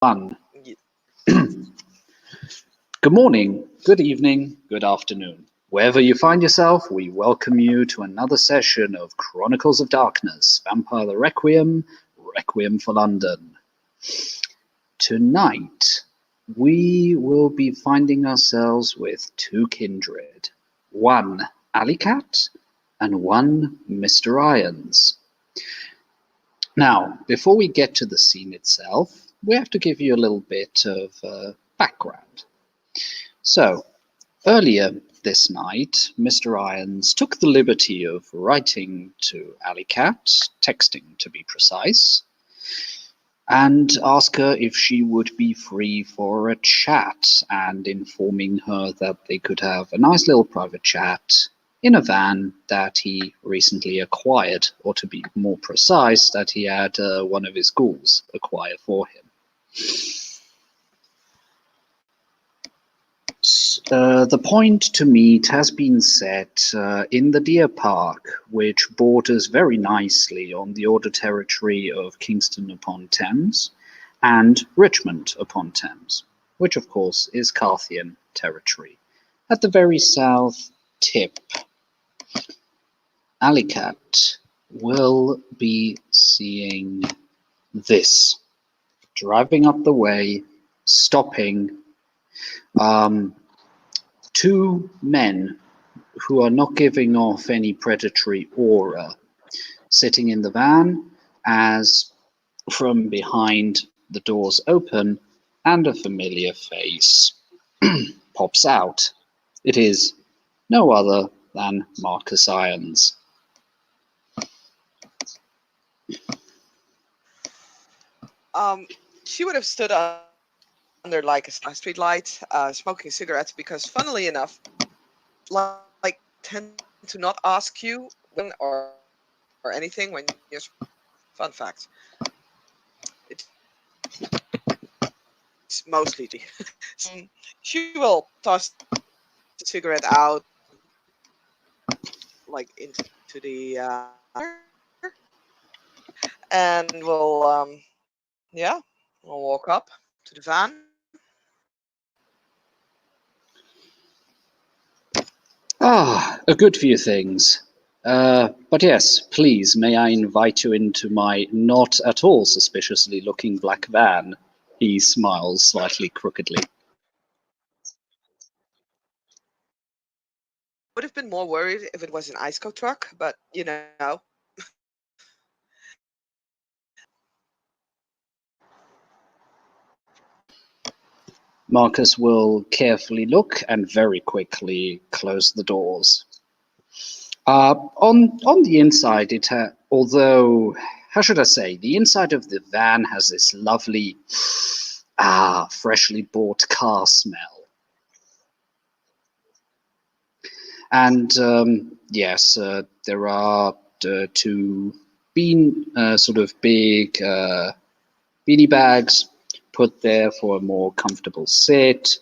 One. Ye- Good morning, good evening, good afternoon. Wherever you find yourself, we welcome you to another session of Chronicles of Darkness, Vampire the Requiem, Requiem for London. Tonight, we will be finding ourselves with two kindred. One Alleycat and one Mr. Irons. Now, before we get to the scene itself, we have to give you a little bit of background. So, earlier this night, Mr. Irons took the liberty of writing to Alleycat, texting to be precise, and asked her if she would be free for a chat, and informing her that they could have a nice little private chat in a van that he recently acquired, or to be more precise, that he had one of his ghouls acquire for him. The point to meet has been set in the Deer Park, which borders very nicely on the Order territory of Kingston upon Thames and Richmond upon Thames, which of course is Carthian territory. At the very south tip, Alleycat will be seeing this, driving up the way, stopping. Two men who are not giving off any predatory aura, sitting in the van as from behind the doors open and a familiar face pops out. It is no other than Marcus Irons. She would have stood under like a street light, smoking cigarettes, because funnily enough, like tend to not ask you when or anything when you're. Fun fact. It's mostly tea. She will toss the cigarette out, like into the and we'll walk up to the van. A good few things. But yes, please, may I invite you into my not at all suspiciously looking black van? He smiles slightly crookedly. Would have been more worried if it was an ICO truck, but you know. Marcus will carefully look and very quickly close the doors. On the inside, although, how should I say, the inside of the van has this lovely, freshly bought car smell. And yes, there are two sort of big beanie bags put there for a more comfortable sit.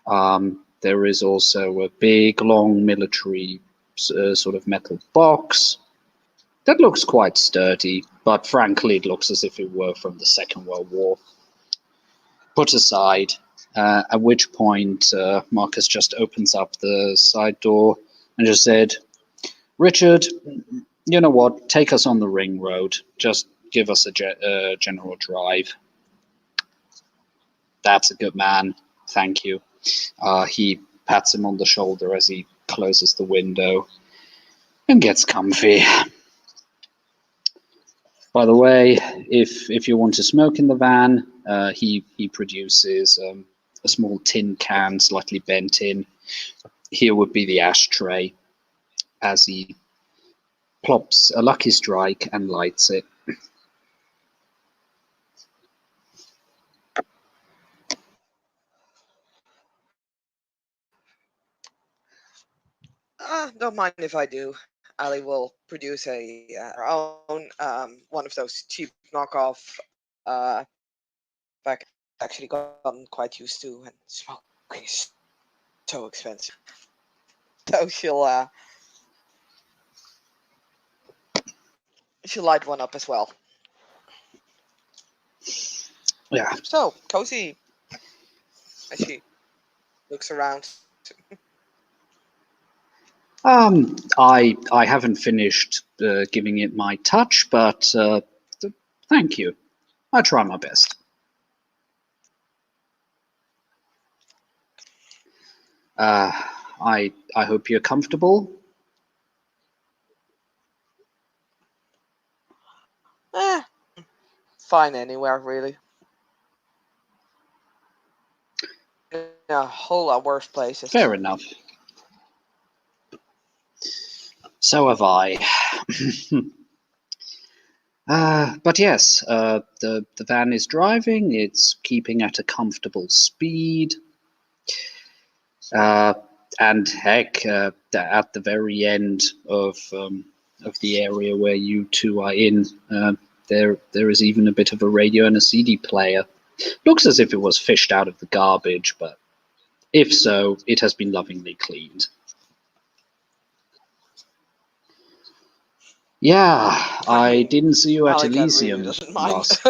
There is also a big, long military sort of metal box that looks quite sturdy, but frankly, it looks as if it were from the Second World War. Put aside, at which point Marcus just opens up the side door and just said, "Richard, you know what? Take us on the ring road. Just give us a general drive." "That's a good man. Thank you." He pats him on the shoulder as he closes the window and gets comfy. By the way, if you want to smoke in the van, he produces a small tin can, slightly bent in. Here would be the ashtray, as he plops a lucky strike and lights it. Don't mind if I do. Ali will produce her own one of those cheap knockoff back. Actually gotten quite used to, and smoking is so expensive. So she'll light one up as well. Yeah. So, Cozy, as she looks around. I haven't finished giving it my touch, but thank you. I try my best. I hope you're comfortable. Eh, fine anywhere, really. A whole lot worse places. Fair enough. So have I. But yes, the van is driving. It's keeping at a comfortable speed. Uh, and heck, at the very end of the area where you two are in, there is even a bit of a radio and a CD player. Looks as if it was fished out of the garbage, but if so, it has been lovingly cleaned. Yeah, I I mean, didn't see you at Alicat really Elysium doesn't mind. last.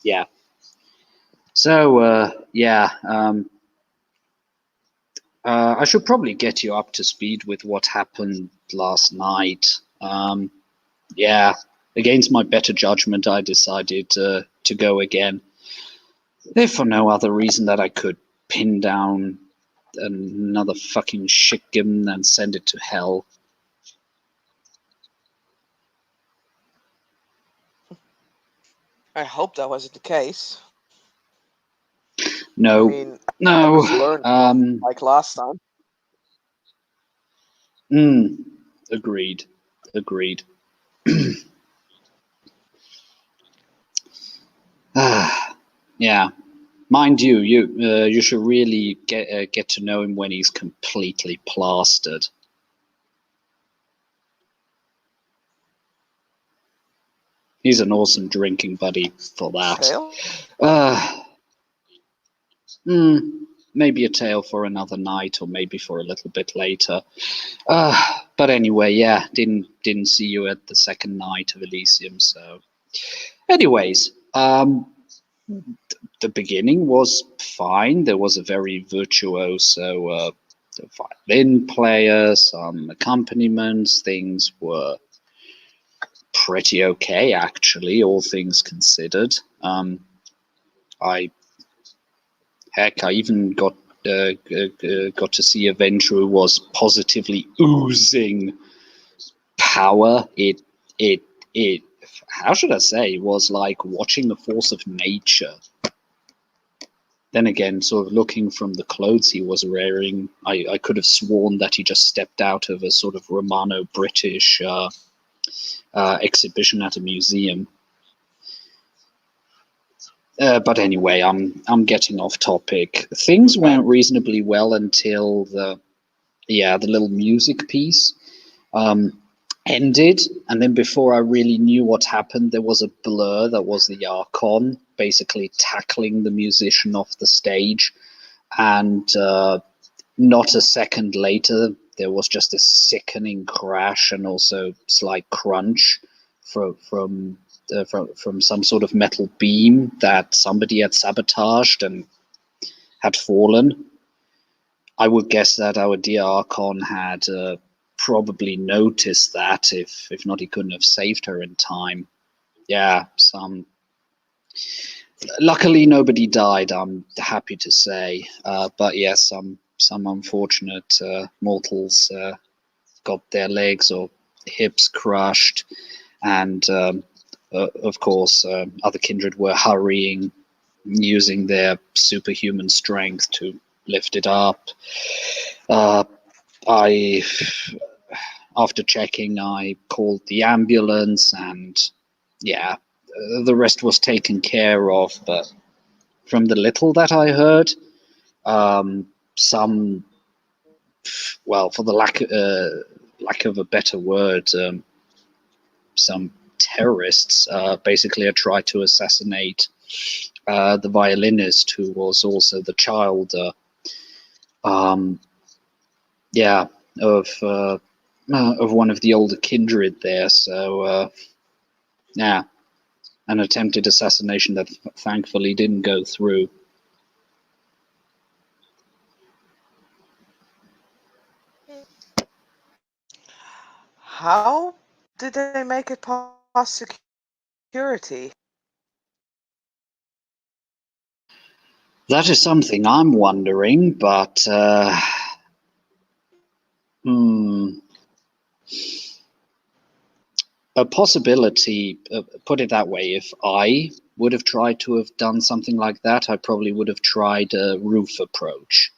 Yeah. So, yeah, I should probably get you up to speed with what happened last night. Yeah, against my better judgment, I decided to go again. If for no other reason that I could pin down another fucking shitgim and send it to hell. I hope that wasn't the case. I No, mean, at no. least learn, like last time. Mm, agreed, agreed. Yeah, mind you, you should really get to know him when he's completely plastered. He's an awesome drinking buddy for that. Tail? Uh, mm, maybe a tale for another night, or maybe for a little bit later. But anyway, yeah, didn't see you at the second night of Elysium. So, anyways, the beginning was fine. There was a very virtuoso violin player, some accompaniments. Things were pretty okay, actually, all things considered. I I even got to see a venture who was positively oozing power. It. How should I say? It was like watching the force of nature. Then again, sort of looking from the clothes he was wearing, I could have sworn that he just stepped out of a sort of Romano-British exhibition at a museum. But anyway, I'm getting off topic. Things Okay. went reasonably well until the little music piece ended, and then before I really knew what happened, there was a blur that was the Archon basically tackling the musician off the stage, and not a second later, there was just a sickening crash and also slight crunch from some sort of metal beam that somebody had sabotaged and had fallen. I would guess that our dear Archon had probably noticed that. If not, he couldn't have saved her in time. Yeah, luckily nobody died. I'm happy to say, but yes, some unfortunate mortals got their legs or hips crushed, and of course, other kindred were hurrying, using their superhuman strength to lift it up. I, after checking, I called the ambulance, and yeah, the rest was taken care of. But from the little that I heard, some, well, for the lack of a better word, some terrorists basically had tried to assassinate the violinist, who was also the child, um, yeah, of one of the older kindred there. So yeah, an attempted assassination that thankfully didn't go through. How did they make it past security? That is something I'm wondering, but a possibility, put it that way, if I would have tried to have done something like that, I probably would have tried a roof approach.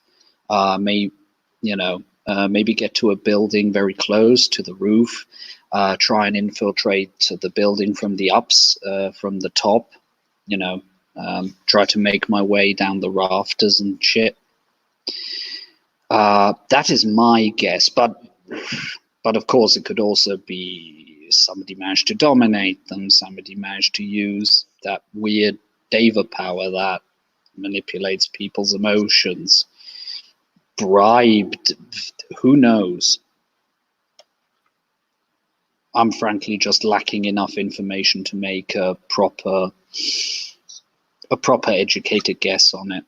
Maybe get to a building very close to the roof, try and infiltrate the building from the from the top, try to make my way down the rafters and shit. That is my guess, but of course it could also be somebody managed to dominate them, somebody managed to use that weird Deva power that manipulates people's emotions, bribed, who knows. I'm frankly just lacking enough information to make a proper educated guess on it.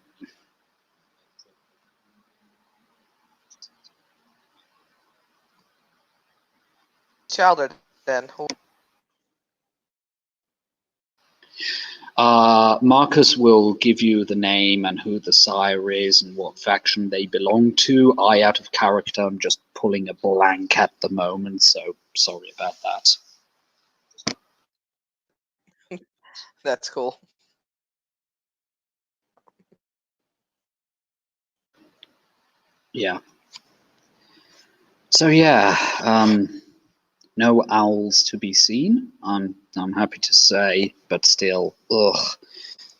Childer, then. Marcus will give you the name and who the sire is and what faction they belong to. I, out of character, am just pulling a blank at the moment, so sorry about that. That's cool. Yeah. So yeah, no owls to be seen. I'm happy to say, but still,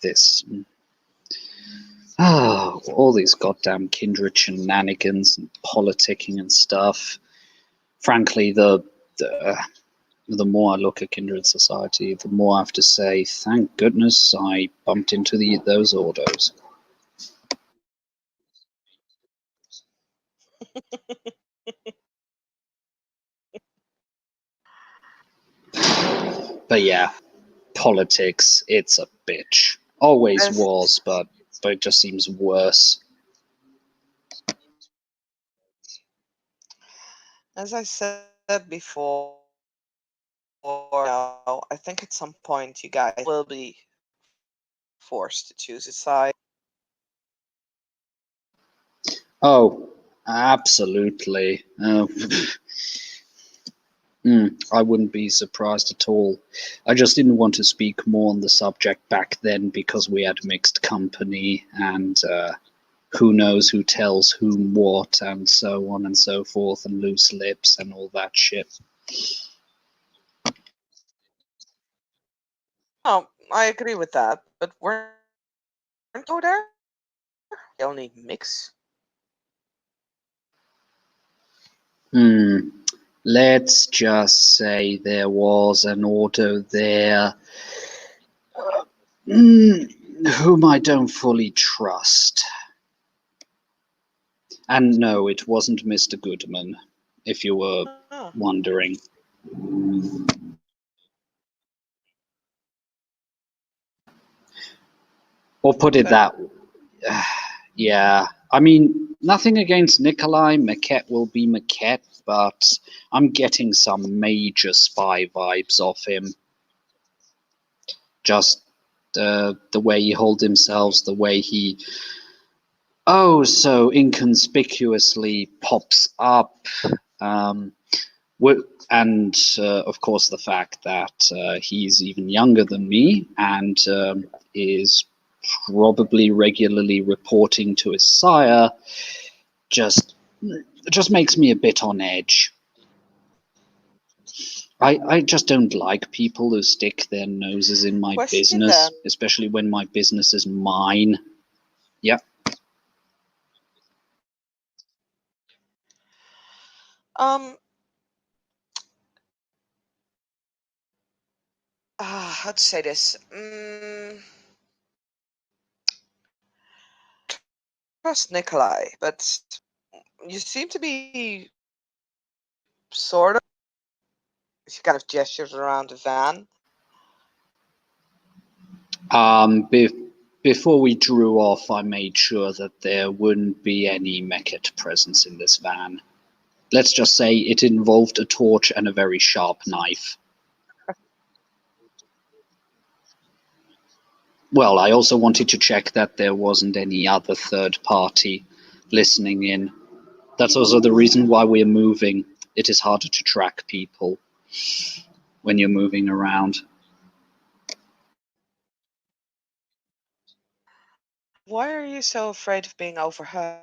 this. All these goddamn kindred shenanigans and politicking and stuff. Frankly, the more I look at Kindred Society, the more I have to say, thank goodness I bumped into those Ordos. But yeah, politics, it's a bitch. Always was, but it just seems worse. As I said before, I think at some point you guys will be forced to choose a side. Oh, absolutely. I wouldn't be surprised at all. I just didn't want to speak more on the subject back then because we had mixed company and who knows who tells whom what and so on and so forth and loose lips and all that shit. Oh, I agree with that, but weren't go there? They only mix. Let's just say there was an Ordo there whom I don't fully trust. And no, it wasn't Mr. Goodman, if you were wondering. Or put it that way. Yeah, I mean, nothing against Nikolai. Maquette will be Maquette, but I'm getting some major spy vibes off him. Just the way he holds himself, the way he so inconspicuously pops up. And of course the fact that he's even younger than me and is probably regularly reporting to his sire just makes me a bit on edge. I just don't like people who stick their noses in my business, especially when my business is mine. Yeah. How to say this? Trust Nikolai, but you seem to be sort of. She kind of gestures around the van. Before we drew off, I made sure that there wouldn't be any Mechit presence in this van. Let's just say it involved a torch and a very sharp knife. Well, I also wanted to check that there wasn't any other third party listening in. That's also the reason why we're moving. It is harder to track people when you're moving around. Why are you so afraid of being overheard?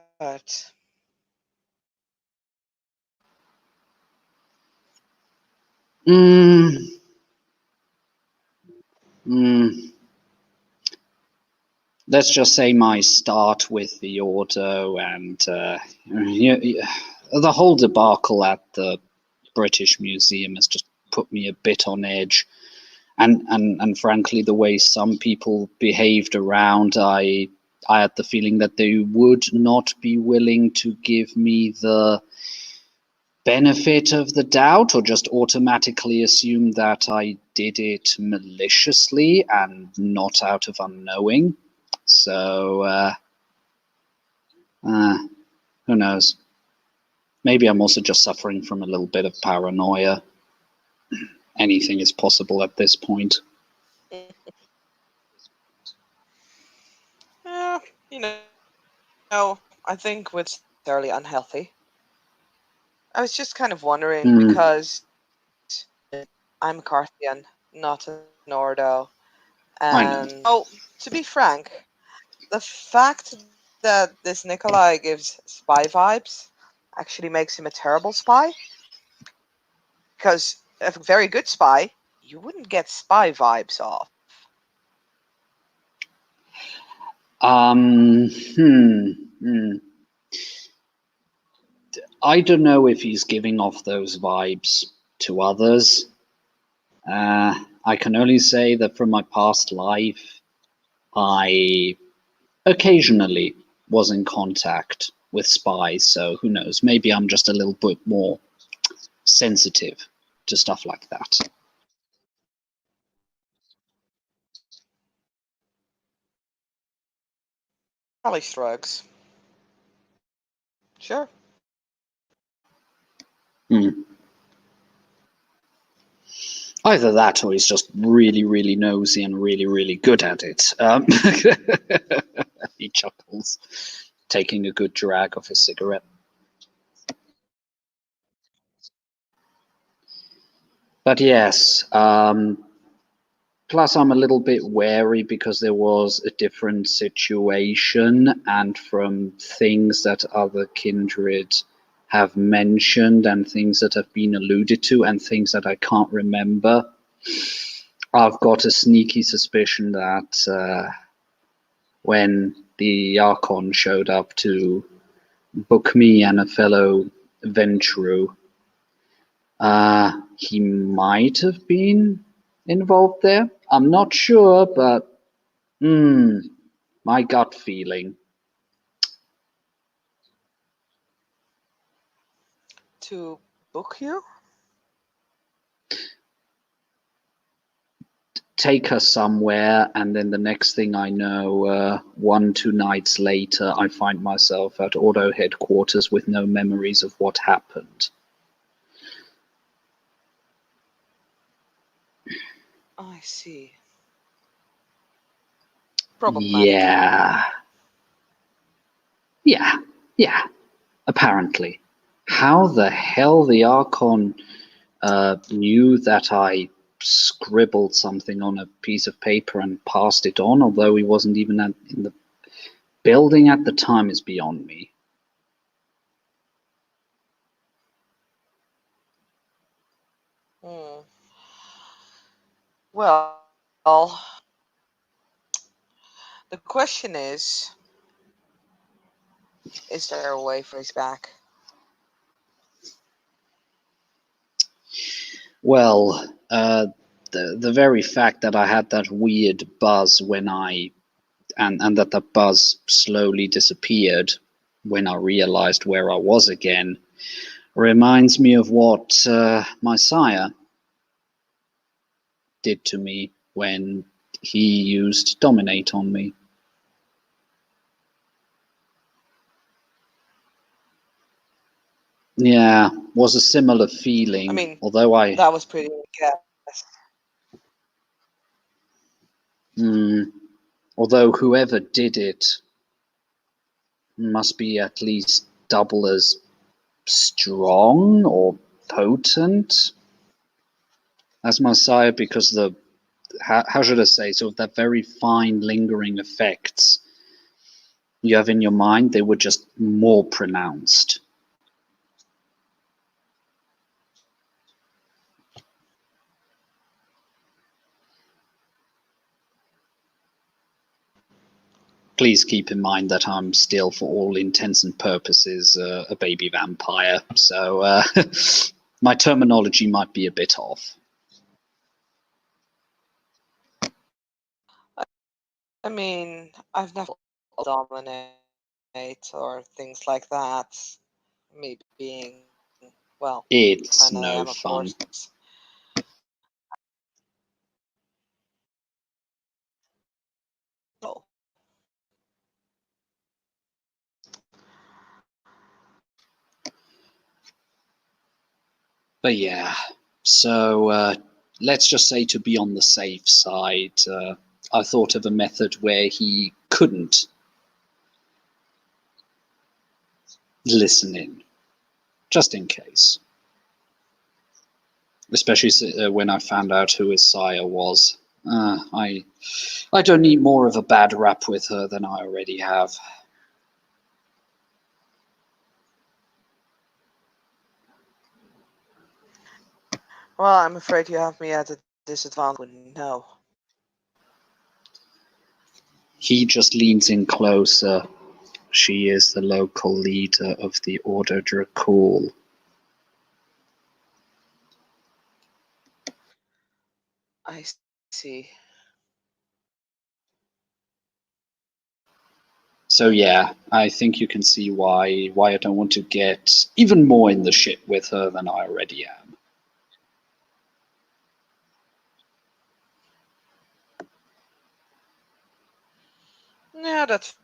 Let's just say my start with the auto and the whole debacle at the British Museum has just put me a bit on edge. And frankly, the way some people behaved around, I had the feeling that they would not be willing to give me the benefit of the doubt or just automatically assume that I did it maliciously and not out of unknowing. So, who knows? Maybe I'm also just suffering from a little bit of paranoia. Anything is possible at this point. Yeah, I think it's fairly unhealthy. I was just kind of wondering because I'm a Carthian, not an Ordo. I know. And to be frank, the fact that this Nikolai gives spy vibes actually makes him a terrible spy. Because a very good spy, you wouldn't get spy vibes off. I don't know if he's giving off those vibes to others. I can only say that from my past life, I occasionally was in contact with spies, so who knows? Maybe I'm just a little bit more sensitive to stuff like that. Probably shrugs. Sure. Either that or he's just really, really nosy and really, really good at it. He chuckles, taking a good drag of his cigarette. But yes, plus I'm a little bit wary because there was a different situation, and from things that other kindred have mentioned and things that have been alluded to and things that I can't remember, I've got a sneaky suspicion that when the Archon showed up to book me and a fellow Ventrue, he might have been involved there. I'm not sure, but my gut feeling. To book you? Take her somewhere, and then the next thing I know, 1-2 nights later, I find myself at Auto headquarters with no memories of what happened. I see. Problematic. Yeah. Apparently. How the hell the Archon knew that I scribbled something on a piece of paper and passed it on, although he wasn't even in the building at the time, is beyond me. Well, the question is there a way for his back? Well, the very fact that I had that weird buzz when and that the buzz slowly disappeared when I realized where I was again reminds me of what my sire did to me when He used dominate on me. Yeah, was a similar feeling. I mean, although that was pretty guess. although whoever did it must be at least double as strong or potent as Messiah, because how should I say, sort of that very fine lingering effects you have in your mind, they were just more pronounced. Please keep in mind that I'm still, for all intents and purposes, a baby vampire, so my terminology might be a bit off. I mean, I've never dominate or things like that. Me being, well, It's kind of no am, of fun. course. Oh. But yeah, so let's just say, to be on the safe side, I thought of a method where he couldn't listen in, just in case. Especially when I found out who his sire was. I don't need more of a bad rap with her than I already have. Well, I'm afraid you have me at a disadvantage. Wouldn't know. He just leans in closer. She is the local leader of the Order Dracul. I see. So yeah, I think you can see why I don't want to get even more in the shit with her than I already am. Yeah, that's.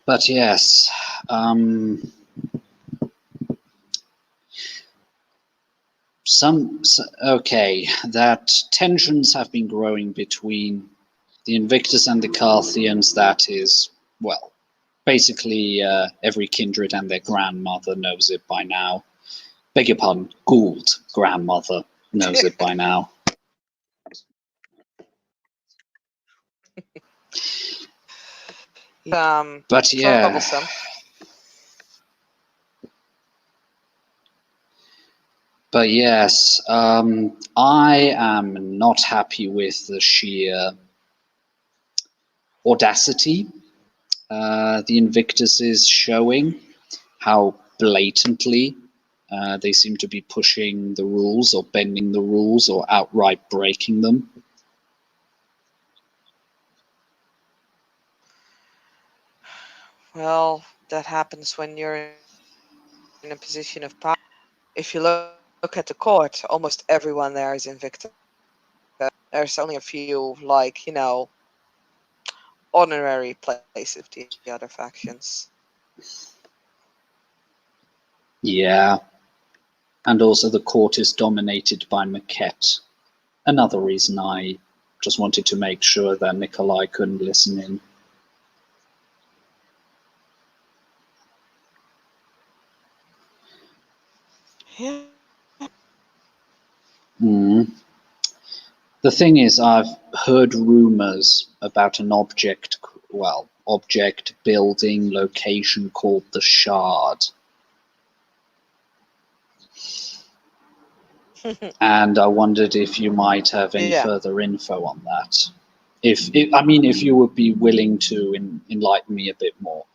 But yes, okay, that tensions have been growing between the Invictus and the Carthians. That is, well, basically every kindred and their grandmother knows it by now. Beg your pardon, Gould grandmother knows it by now. But yeah, troublesome. but yes, I am not happy with the sheer audacity the Invictus is showing, how blatantly they seem to be pushing the rules or bending the rules or outright breaking them. Well, that happens when you're in a position of power. If you look at the court, almost everyone there is Invictus. There's only a few, like, honorary places of the other factions. Yeah. And also the court is dominated by Maquette. Another reason I just wanted to make sure that Nikolai couldn't listen in. Yeah. The thing is, I've heard rumors about an object building location called the Shard. And I wondered if you might have any further info on that. If you would be willing to enlighten me a bit more.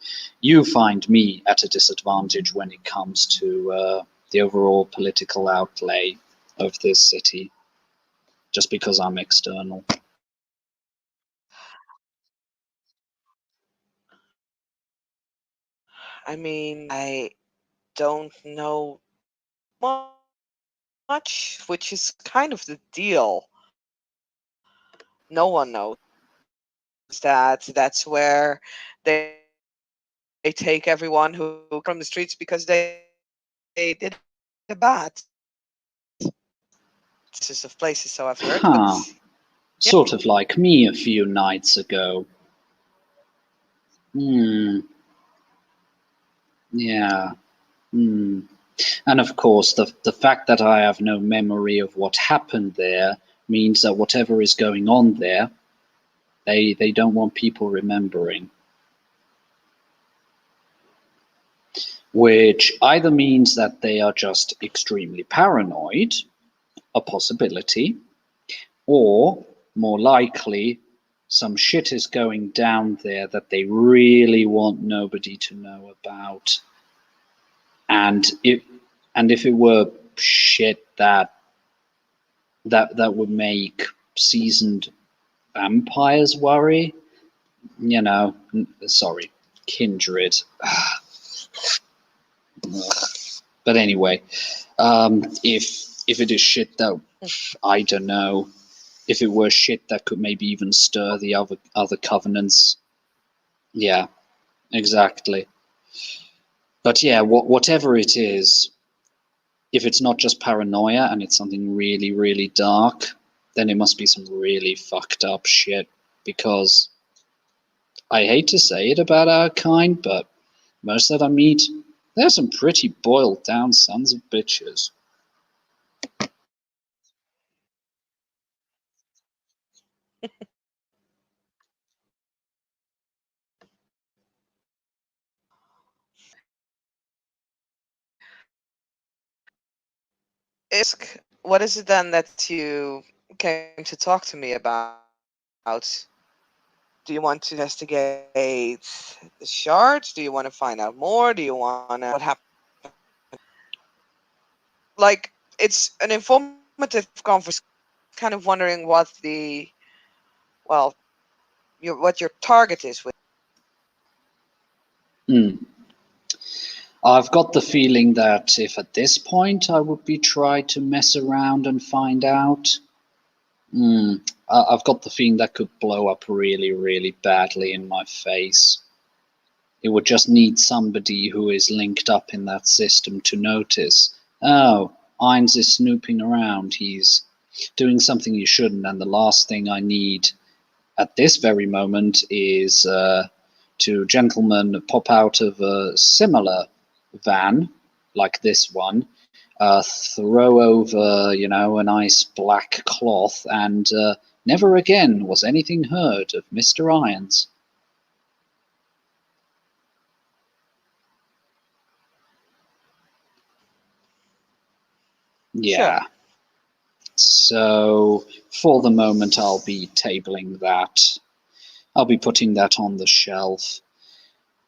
You find me at a disadvantage when it comes to the overall political outlay of this city, just because I'm external. I don't know much, which is kind of the deal. No one knows that. That's where they take everyone who comes from the streets because they did a bad. Places of places, so I've heard. But Huh. Sort of like me a few nights ago. Hmm. Yeah. Hmm. And of course, the fact that I have no memory of what happened there means that whatever is going on there, they don't want people remembering. Which either means that they are just extremely paranoid, a possibility, or more likely, some shit is going down there that they really want nobody to know about. And if it were shit that would make seasoned vampires worry, you know, sorry, kindred. But anyway, if it is shit that I don't know, if it were shit that could maybe even stir the other covenants, yeah, exactly. But yeah, whatever it is, if it's not just paranoia and it's something really, really dark, then it must be some really fucked up shit. Because I hate to say it about our kind, but most that I meet, they're some pretty boiled down sons of bitches. what is it then that you came to talk to me about? Do you want to investigate the shards? Do you want to find out more? Do you want to what happened? Like, it's an informative conversation. Kind of wondering what the well, what your target is with. Hmm. I've got the feeling that if at this point I would be trying to mess around and find out, I've got the feeling that could blow up really, really badly in my face. It would just need somebody who is linked up in that system to notice, oh, Ainz is snooping around, he's doing something he shouldn't, and the last thing I need at this very moment is two gentlemen pop out of a similar van, like this one, throw over, a nice black cloth, and never again was anything heard of Mr. Irons. Yeah. Sure. So for the moment, I'll be tabling that. I'll be putting that on the shelf.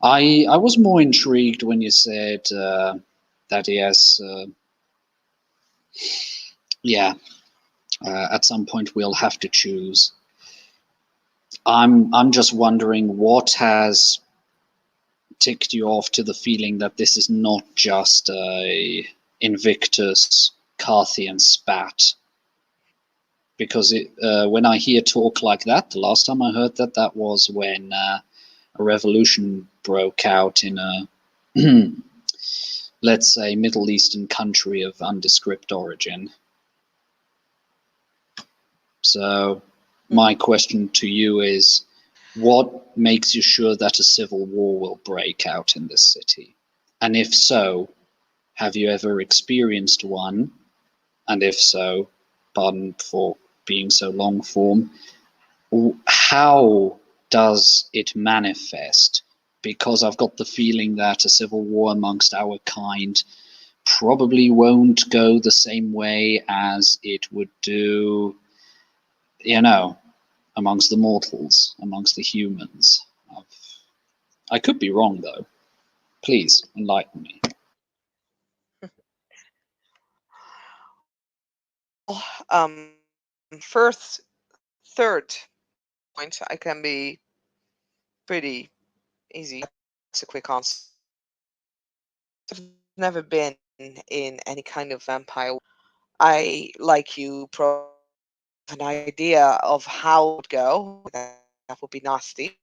I was more intrigued when you said that yes, yeah, at some point we'll have to choose. I'm just wondering what has ticked you off to the feeling that this is not just a Invictus Carthian spat. Because when I hear talk like that, the last time I heard that was when a revolution broke out in a, let's say, Middle Eastern country of undescript origin. So my question to you is, what makes you sure that a civil war will break out in this city? And if so, have you ever experienced one? And if so, pardon for being so long form, how does it manifest? Because I've got the feeling that a civil war amongst our kind probably won't go the same way as it would do, you know, amongst the mortals, amongst the humans. I could be wrong, though. Please enlighten me. Well, first, third point, I can be pretty easy. That's a quick answer. I've never been in any kind of vampire. I, like you, probably have an idea of how it would go. That would be nasty,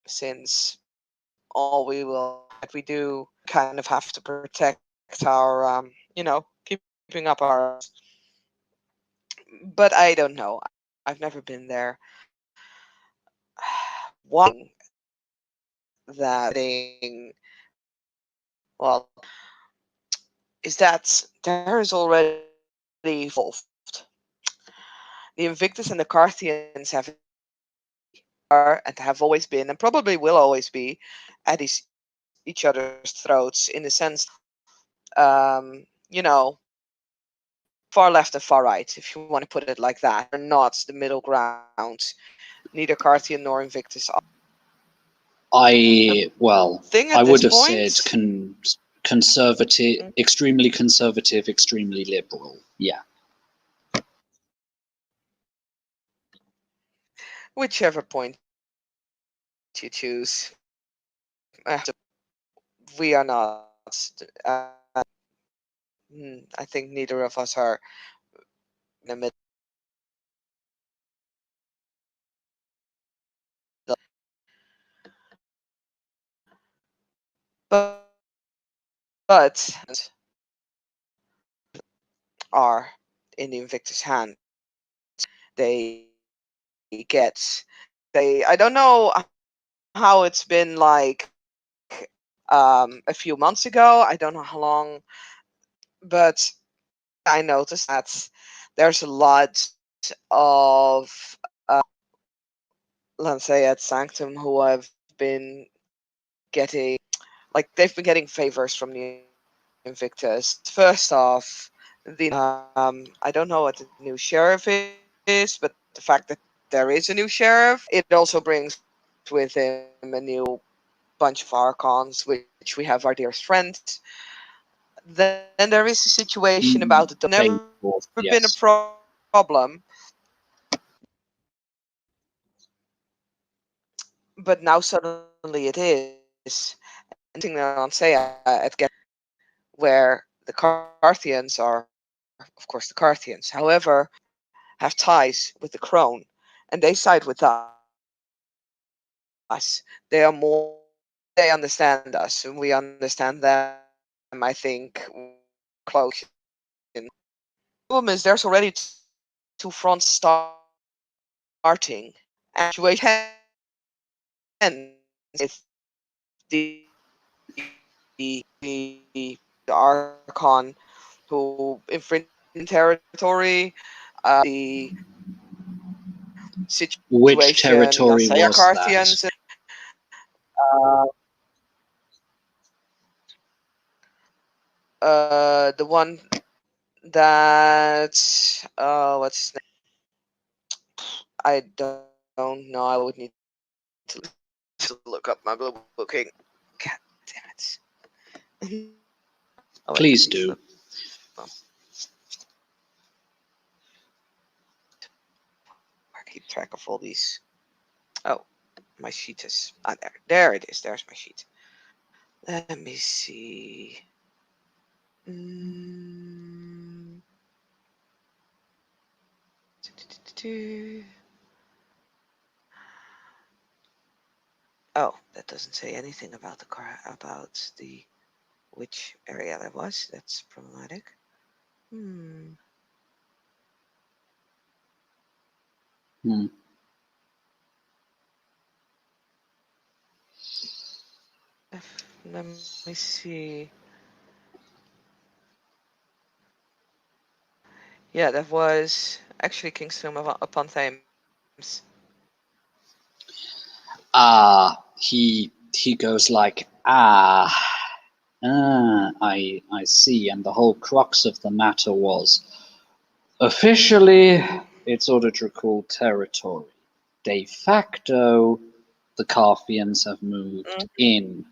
since all we will that we do kind of have to protect our, keeping up our. But I don't know. I've never been there. One that well, is that there is already evolved. The Invictus and the Carthians are and have always been and probably will always be at each other's throats, in the sense, far left and far right, if you want to put it like that. They're not the middle ground. Neither Carthian nor Invictus are. I Thing would at have this said point, conservative, extremely conservative, extremely liberal. Yeah. whichever point you choose, we are not. I think neither of us are in the middle. But are in the Invictus hand. They get I don't know how it's been like a few months ago. I don't know how long, but I noticed that there's a lot of let's say at Sanctum who have been getting, like, they've been getting favors from the Invictus. First off, I don't know what the new sheriff is, but the fact that there is a new sheriff, it also brings with him a new bunch of archons, which we have our dearest friend. Then there is a situation about it. Never Faithful, been a yes. problem, but now suddenly it is. And thing that on say at get where the Carthians are, of course, the Carthians. However, have ties with the Crone, and they side with us. They are more. They understand us, and we understand them. I think close. The problem is there's already two fronts starting, and situation with the Archon who infringe territory, the Which situation, territory let's say, was that? Carthians, the one that what's his name? I don't know. I would need to look up my blue booking. God damn it! Oh wait, Please do. no. I keep track of all these. Oh, my sheet is there. There it is. There's my sheet. Let me see. Mm. Oh, that doesn't say anything about the car, about the which area that was. That's problematic. Hmm. Hmm. Let me see. Yeah, that was actually Kingston upon Thames. He goes like, I see. And the whole crux of the matter was, officially, it's Audit-Recall territory. De facto, the Carthians have moved in.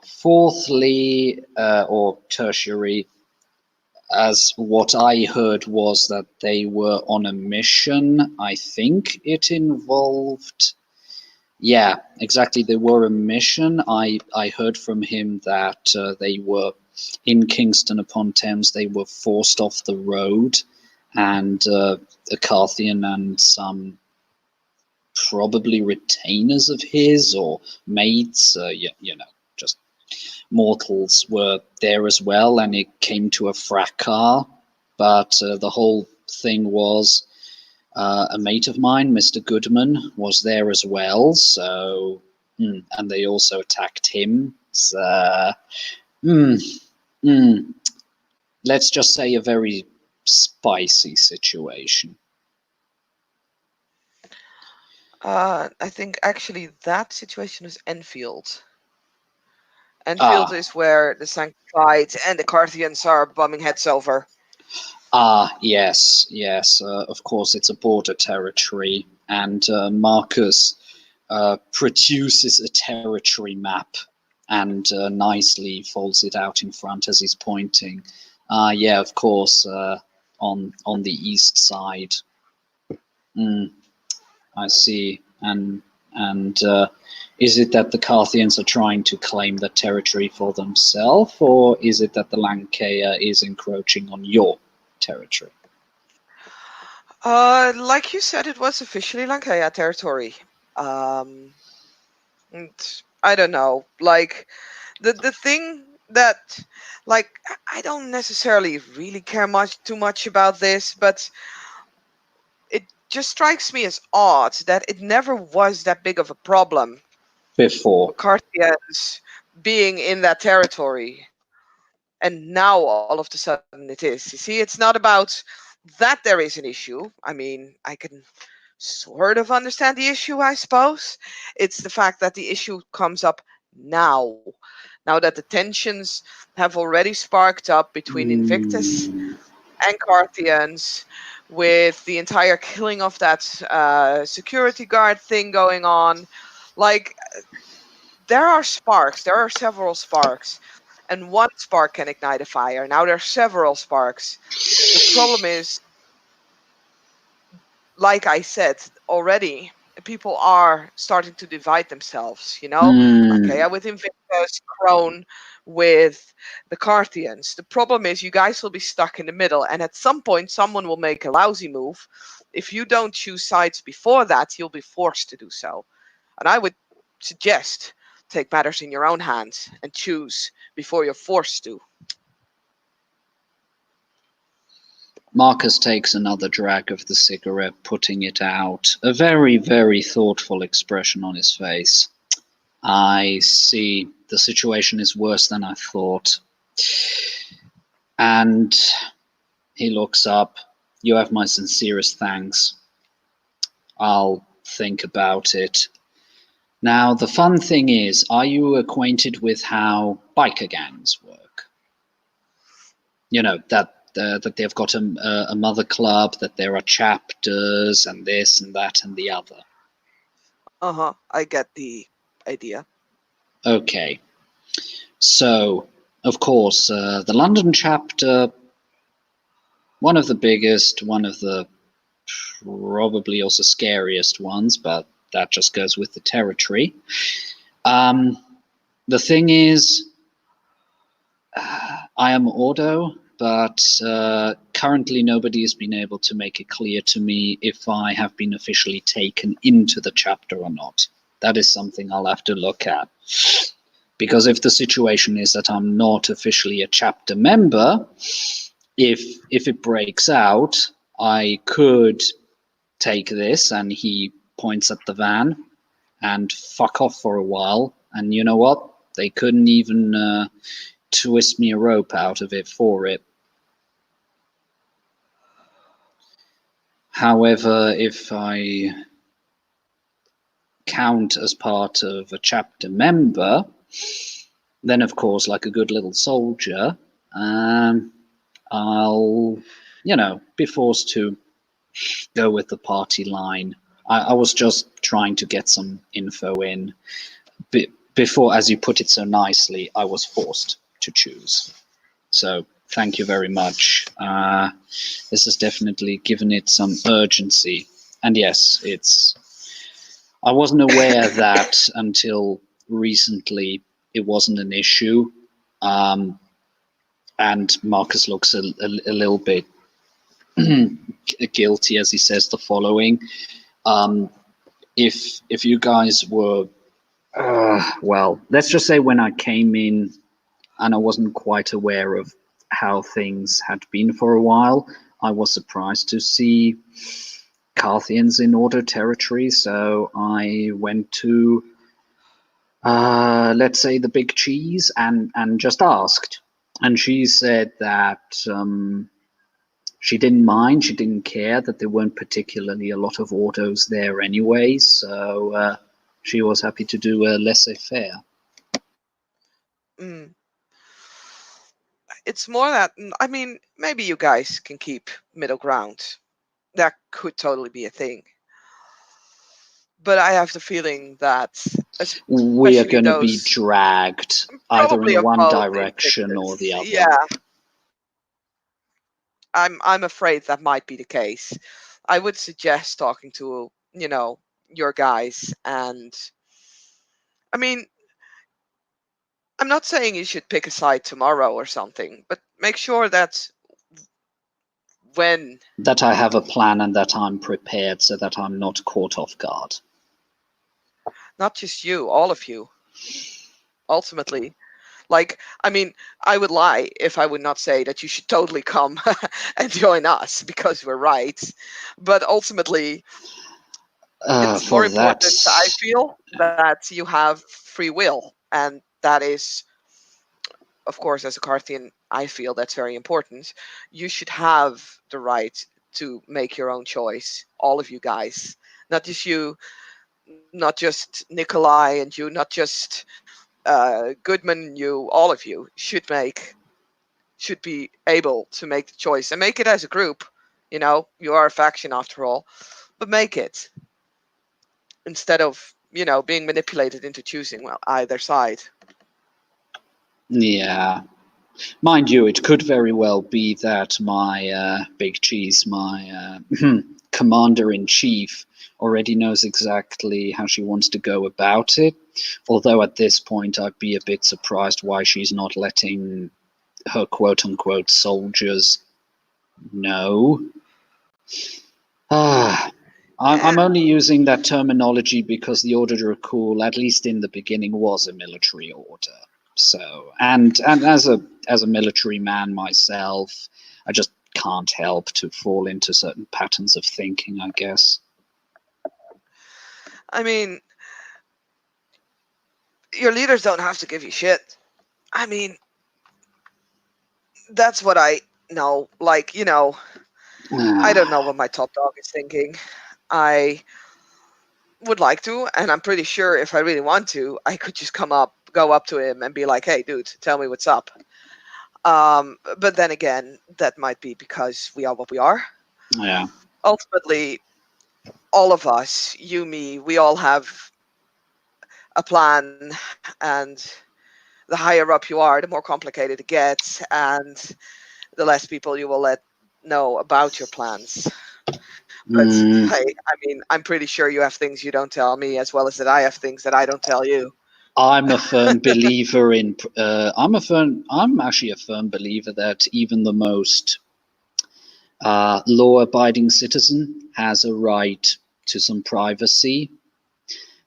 Fourthly, or tertiary, as what I heard was that they were on a mission. I think it involved Yeah, exactly. They were a mission. I heard from him that they were in Kingston upon Thames. They were forced off the road, and a Carthian and some probably retainers of his or mates, just mortals were there as well, and it came to a fracas. But the whole thing was a mate of mine, Mr. Goodman, was there as well. So, and they also attacked him. So, mm, mm, let's just say a very spicy situation. I think actually that situation is Enfield. Enfield Ah, is where the Sanctified and the Carthians are bumming heads over. yes, yes. Of course, it's a border territory, and Marcus produces a territory map and nicely folds it out in front as he's pointing. Yeah, of course, on the east side. Mm, I see. And is it that the Carthians are trying to claim the territory for themselves, or is it that the Lankaea is encroaching on your territory? Like you said, it was officially Lankaea territory. Um, and I don't know. Like the thing that, like, I don't necessarily really care much too much about this, but it just strikes me as odd that it never was that big of a problem Before. for Carthians being in that territory, and now all of a sudden it is. You see, it's not about that there is an issue. I mean, I can sort of understand the issue, I suppose. It's the fact that the issue comes up now. Now that the tensions have already sparked up between Invictus Mm, and Carthians, with the entire killing of that security guard thing going on. Like, there are sparks, there are several sparks, and one spark can ignite a fire. Now there are several sparks. The problem is, like I said already, people are starting to divide themselves, you know? mm, Lankea with Invictus, Crone with the Carthians. The problem is you guys will be stuck in the middle, and at some point someone will make a lousy move. If you don't choose sides before that, you'll be forced to do so. And I would suggest take matters in your own hands and choose before you're forced to. Marcus takes another drag of the cigarette, putting it out, a very, very thoughtful expression on his face. I see. The situation is worse than I thought. And he looks up. You have my sincerest thanks. I'll think about it. Now, the fun thing is, are you acquainted with how biker gangs work? You know, that they've got a mother club, that there are chapters, and this and that and the other. Uh-huh, I get the idea. Okay. So, of course, the London chapter, one of the biggest, one of the probably also scariest ones, but that just goes with the territory. Um, the thing is, I am Ordo, but currently nobody has been able to make it clear to me if I have been officially taken into the chapter or not. That is something I'll have to look at. Because if the situation is that I'm not officially a chapter member, if it breaks out, I could take this, and he points at the van, and fuck off for a while. And you know what? They couldn't even twist me a rope out of it for it. However, if I count as part of a chapter member, then of course, like a good little soldier, I'll, be forced to go with the party line. I was just trying to get some info in before, as you put it so nicely, I was forced to choose. So thank you very much. This has definitely given it some urgency. And yes, I wasn't aware that until recently it wasn't an issue. And Marcus looks a little bit guilty as he says the following. If you guys were, well, let's just say when I came in and I wasn't quite aware of how things had been for a while, I was surprised to see Carthians in Order territory, so I went to, let's say, the big cheese and just asked. And she said that she didn't mind, she didn't care, that there weren't particularly a lot of autos there anyway, so she was happy to do a laissez-faire. Mm. It's more that, I mean, maybe you guys can keep middle ground. That could totally be a thing. But I have the feeling that, We are especially going to be those dragged either probably in of one both direction or instincts. the other. Yeah, I'm afraid that might be the case. I would suggest talking to, your guys, and I mean, I'm not saying you should pick a side tomorrow or something, but make sure that when That I have a plan and that I'm prepared so that I'm not caught off guard. not just you, all of you, ultimately. Like, I mean, I would lie if I would not say that you should totally come and join us because we're right. But ultimately, it's For more important, I that, feel, that you have free will. And that is, of course, as a Carthian, I feel that's very important. You should have the right to make your own choice, all of you guys. Not just you, not just Nikolai and you, not just Goodman, you, all of you should be able to make the choice and make it as a group. You are a faction after all, but make it instead of being manipulated into choosing either side. yeah. Mind you, it could very well be that my big cheese, my commander in chief, already knows exactly how she wants to go about it. Although at this point, I'd be a bit surprised why she's not letting her quote unquote soldiers know. I'm only using that terminology because the Order de Recoul, at least in the beginning, was a military order. So, and as a military man myself, I just can't help to fall into certain patterns of thinking, I guess. I mean, your leaders don't have to give you shit. I mean, that's what I know. Like, I don't know what my top dog is thinking. I would like to, and I'm pretty sure if I really want to, I could just go up to him and be like, "Hey, dude, tell me what's up." But then again, that might be because we are what we are. Yeah. Ultimately, all of us, you, me, we all have a plan, and the higher up you are, the more complicated it gets, and the less people you will let know about your plans. But Mm, hey, I mean, I'm pretty sure you have things you don't tell me, as well as that I have things that I don't tell you. I'm a firm believer in. I'm actually a firm believer that even the most law-abiding citizen has a right to some privacy.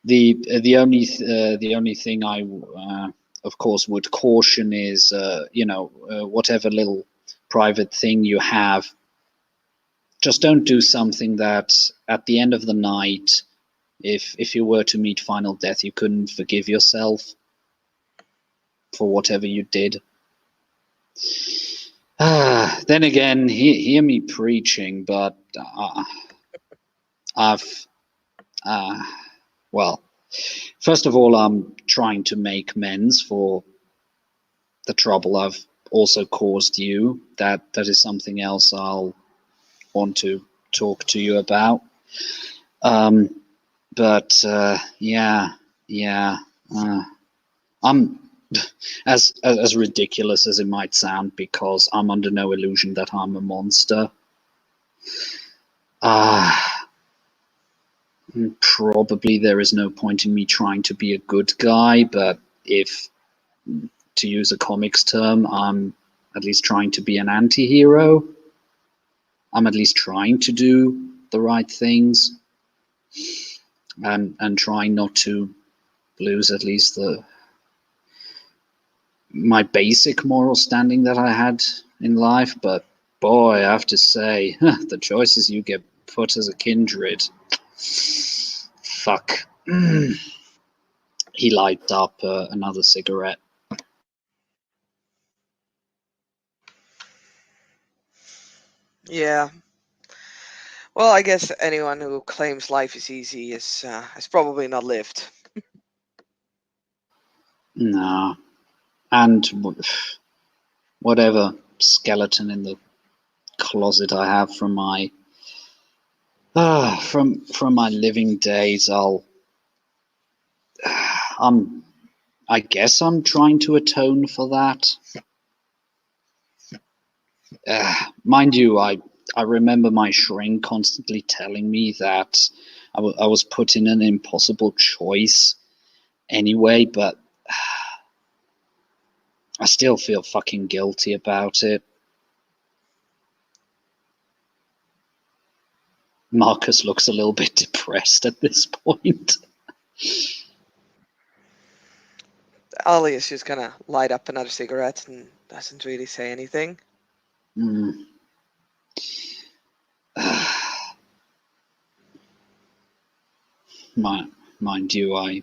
The only thing I of course would caution is whatever little private thing you have, just don't do something that at the end of the night, if you were to meet final death, you couldn't forgive yourself for whatever you did. Then again, hear me preaching, but I've well, first of all, I'm trying to make amends for the trouble I've also caused you. That is something else I'll want to talk to you about. But yeah. I'm as ridiculous as it might sound, because I'm under no illusion that I'm a monster. Probably there is no point in me trying to be a good guy, but if, to use a comics term, I'm at least trying to be an anti-hero. I'm at least trying to do the right things, and trying not to lose at least my basic moral standing that I had in life. But boy, I have to say, the choices you get put as a kindred, fuck. He lighted up another cigarette. Yeah. Well, I guess anyone who claims life is easy has probably not lived. Nah, and whatever skeleton in the closet I have from my from my living days, I'm I guess I'm trying to atone for that. Mind you, I remember my shrink constantly telling me that I was put in an impossible choice anyway, but I still feel fucking guilty about it. Marcus looks a little bit depressed at this point. Ali is just gonna light up another cigarette and doesn't really say anything. Mm. Mind you, I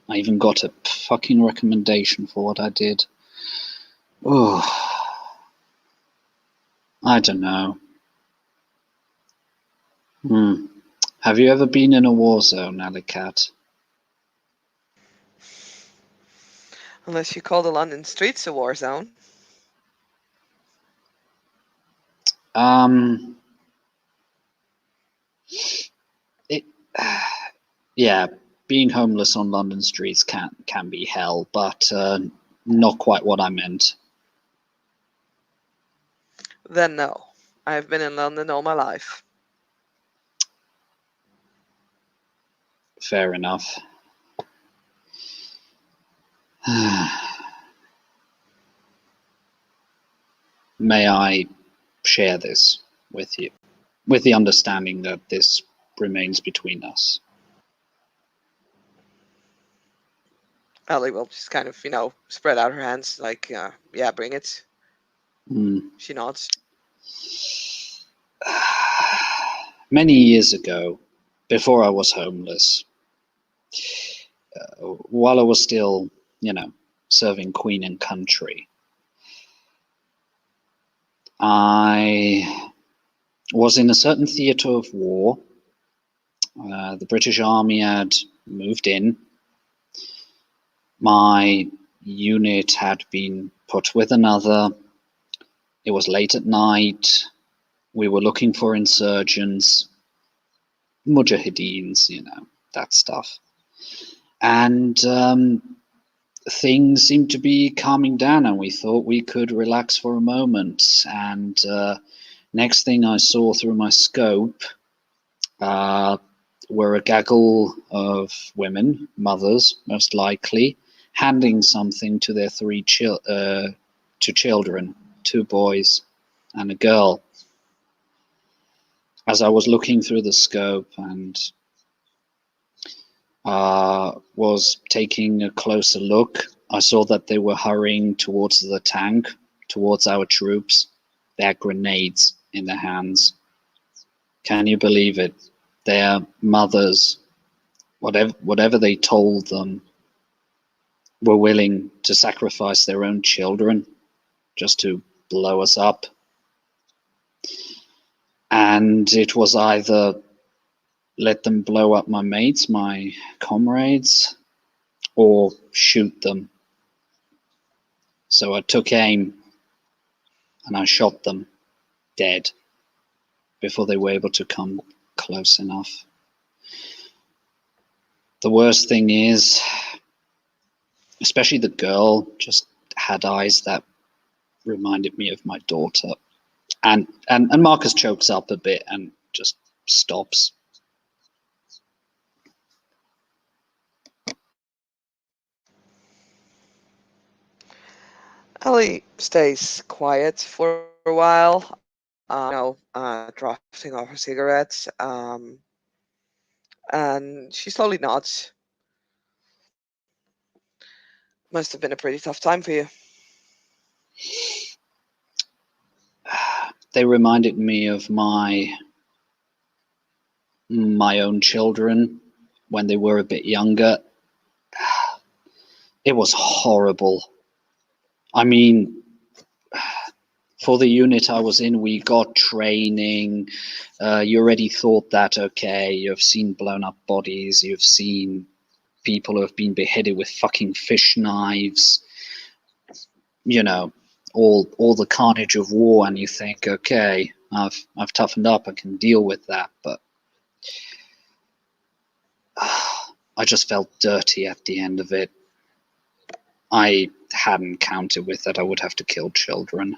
even got a fucking recommendation for what I did. Oh, I don't know. Have you ever been in a war zone, Alicat? Unless you call the London streets a war zone. It, yeah, being homeless on London streets can be hell, but not quite what I meant. Then no. I've been in London all my life. Fair enough. May I share this with you, with the understanding that this remains between us? Ali will just kind of, spread out her hands like, yeah, bring it. She nods. Many years ago, before I was homeless, while I was still, serving Queen and country, I was in a certain theatre of war. The British Army had moved in. My unit had been put with another. It was late at night. We were looking for insurgents, mujahideens, that stuff. And things seemed to be calming down, and we thought we could relax for a moment. And next thing I saw through my scope were a gaggle of women, mothers most likely, handing something to their children, 2 boys and a girl. As I was looking through the scope and was taking a closer look, I saw that they were hurrying towards the tank, towards our troops. They had grenades in their hands. Can you believe it? Their mothers, whatever they told them, were willing to sacrifice their own children just to blow us up. And it was either let them blow up my mates, my comrades, or shoot them. So I took aim and I shot them dead before they were able to come close enough. The worst thing is, especially the girl just had eyes that reminded me of my daughter. And Marcus chokes up a bit and just stops. Ellie stays quiet for a while, drafting off her cigarettes, and she slowly nods. Must have been a pretty tough time for you. They reminded me of my own children when they were a bit younger. It was horrible. I mean, for the unit I was in, we got training. You already thought that, okay, you've seen blown up bodies, you've seen people who have been beheaded with fucking fish knives, you know, all the carnage of war, and you think, okay, I've toughened up, I can deal with that, but I just felt dirty at the end of it. I hadn't counted with that I would have to kill children.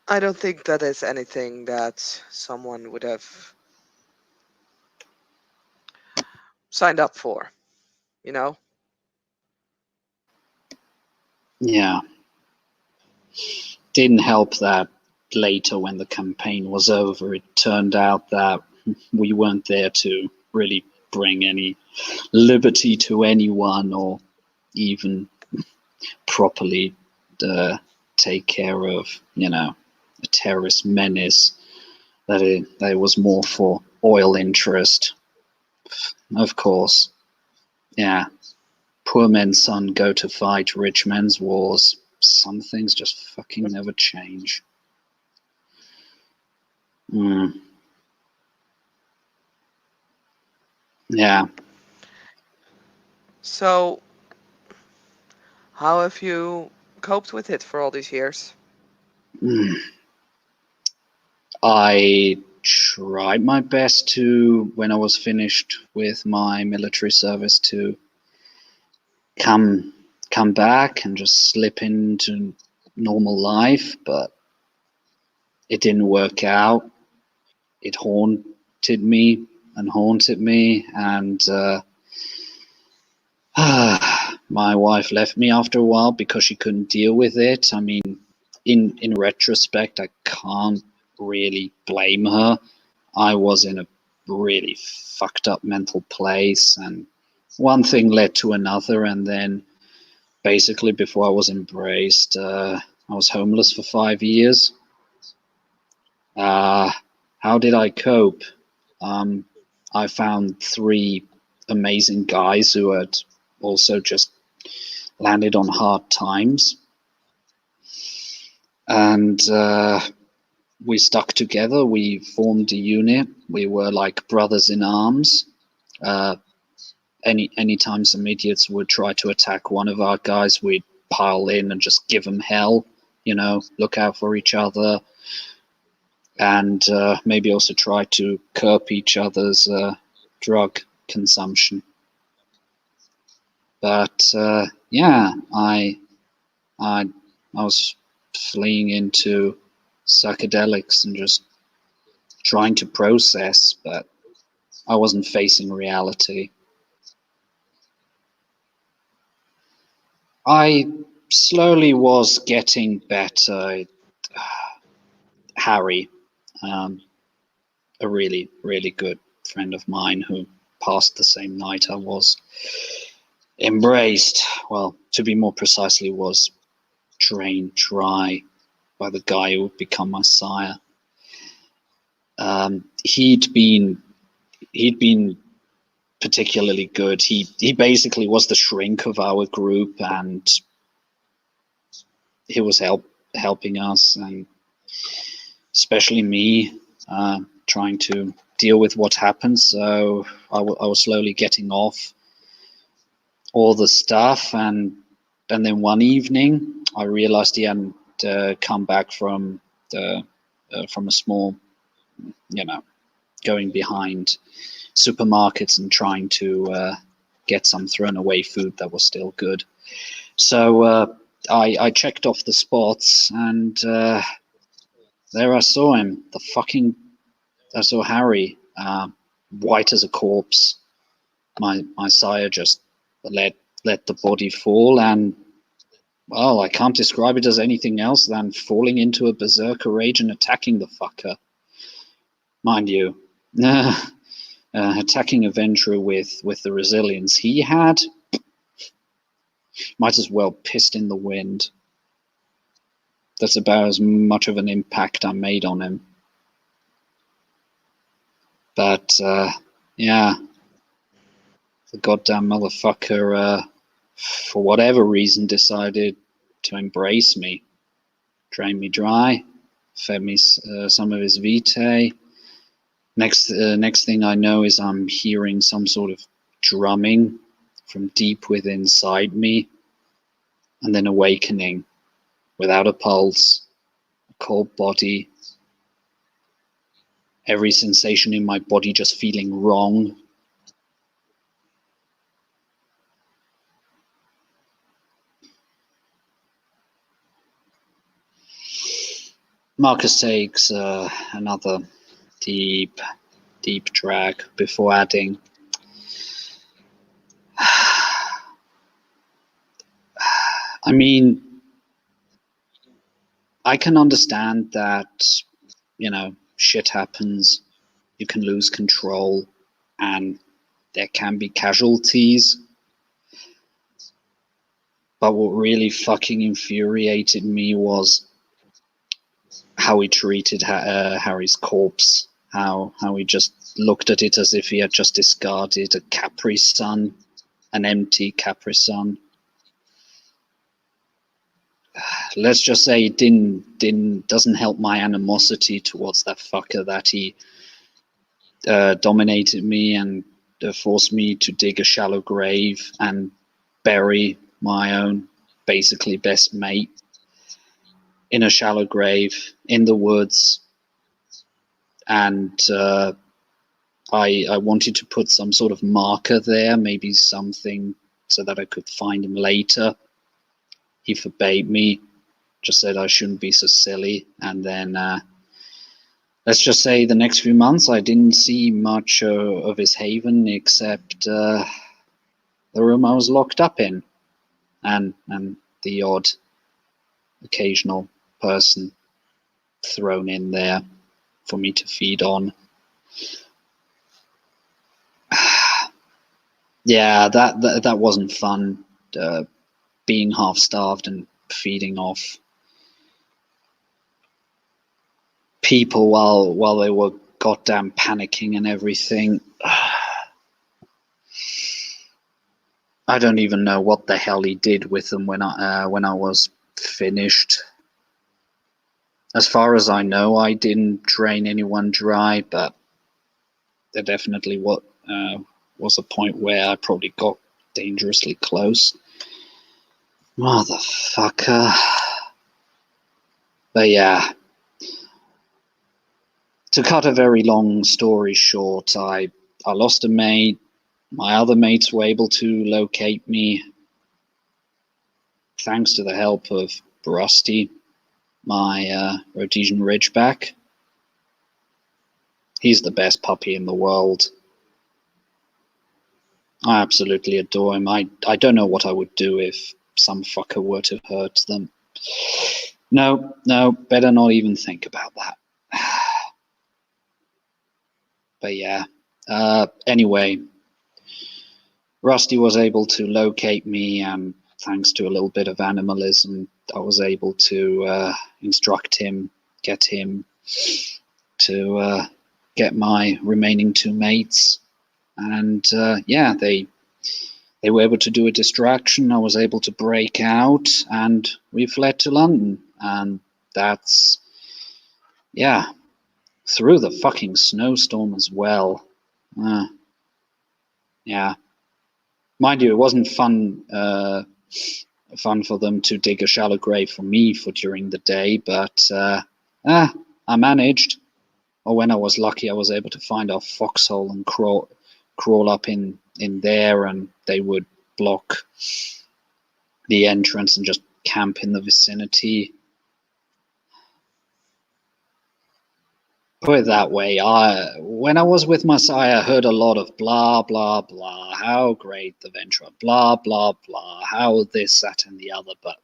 I don't think that is anything that someone would have signed up for, you know? Yeah. Didn't help that later when the campaign was over, it turned out that we weren't there to really bring any liberty to anyone or even properly take care of, a terrorist menace. That it was more for oil interest, of course. Yeah, poor men's son go to fight rich men's wars. Some things just fucking never change. Mm. Yeah. So, how have you coped with it for all these years? Mm. I tried my best to, when I was finished with my military service, to come come back and just slip into normal life, but it didn't work out. It haunted me and haunted me, and my wife left me after a while because she couldn't deal with it. I mean, in retrospect, I can't really blame her. I was in a really fucked up mental place, and one thing led to another, and then basically before I was embraced, I was homeless for 5 years. Uh, how did I cope? Um, I found three amazing guys who had also just landed on hard times, and we stuck together. We formed a unit. We were like brothers in arms. Uh, anytime some idiots would try to attack one of our guys, we'd pile in and just give them hell. Look out for each other, and maybe also try to curb each other's drug consumption. But yeah, I was fleeing into psychedelics and just trying to process, but I wasn't facing reality. I slowly was getting better. Harry, um, a really, really good friend of mine who passed the same night I was embraced, well, to be more precisely, was drained dry by the guy who would become my sire. He'd been particularly good. He basically was the shrink of our group, and he was helping us, and especially me, trying to deal with what happened. So I was slowly getting off all the stuff, and then one evening I realized he hadn't come back from a small, going behind supermarkets and trying to get some thrown away food that was still good. So I checked off the spots, and there I saw him. I saw Harry, white as a corpse. My sire just let the body fall, and well, I can't describe it as anything else than falling into a berserker rage and attacking the fucker. Mind you, attacking a venturer with the resilience he had, might as well pissed in the wind. That's about as much of an impact I made on him. But yeah, the goddamn motherfucker, for whatever reason, decided to embrace me, drain me dry, fed me some of his vitae. Next thing I know is I'm hearing some sort of drumming from deep within inside me, and then awakening without a pulse, a cold body, every sensation in my body just feeling wrong. Marcus takes another deep drag before adding, I mean, I can understand that, shit happens, you can lose control, and there can be casualties. But what really fucking infuriated me was how he treated Harry's corpse. How he just looked at it as if he had just discarded a Capri Sun, an empty Capri Sun. Let's just say it doesn't help my animosity towards that fucker that he dominated me and forced me to dig a shallow grave and bury my own basically best mate in a shallow grave in the woods. And I wanted to put some sort of marker there, maybe something so that I could find him later. He forbade me, just said I shouldn't be so silly. And then let's just say the next few months I didn't see much of his haven except the room I was locked up in, and the odd occasional person thrown in there for me to feed on. Yeah, that wasn't fun. Being half starved and feeding off people while they were goddamn panicking and everything. I don't even know what the hell he did with them when I was finished. As far as I know, I didn't drain anyone dry, but there definitely was a point where I probably got dangerously close. Motherfucker. But yeah, to cut a very long story short, I lost a mate. My other mates were able to locate me thanks to the help of Rusty, my Rhodesian Ridgeback. He's the best puppy in the world. I absolutely adore him. I don't know what I would do if some fucker were to hurt them. No, better not even think about that. But yeah, anyway, Rusty was able to locate me, and thanks to a little bit of animalism, I was able to instruct him, get him to get my remaining two mates. And yeah, they were able to do a distraction. I was able to break out, and we fled to London. And that's, yeah, through the fucking snowstorm as well. Yeah, mind you, it wasn't fun for them to dig a shallow grave for me for during the day, but I managed. Or when I was lucky, I was able to find our foxhole and crawl up in there, and they would block the entrance and just camp in the vicinity. Put it that way. When I was with Masai, I heard a lot of blah blah blah. How great the venture! Blah blah blah. How this, that, and the other. But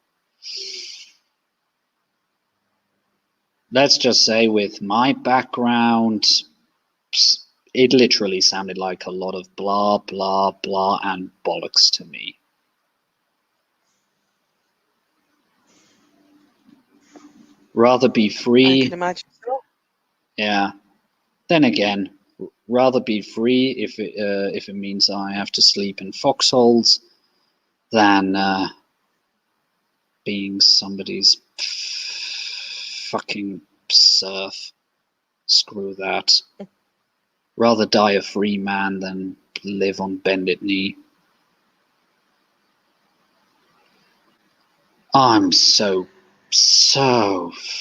let's just say, with my background, it literally sounded like a lot of blah blah blah and bollocks to me. Rather be free. I can imagine. Yeah. Then again, rather be free if it means I have to sleep in foxholes than being somebody's fucking serf. Screw that. Rather die a free man than live on bended knee. I'm so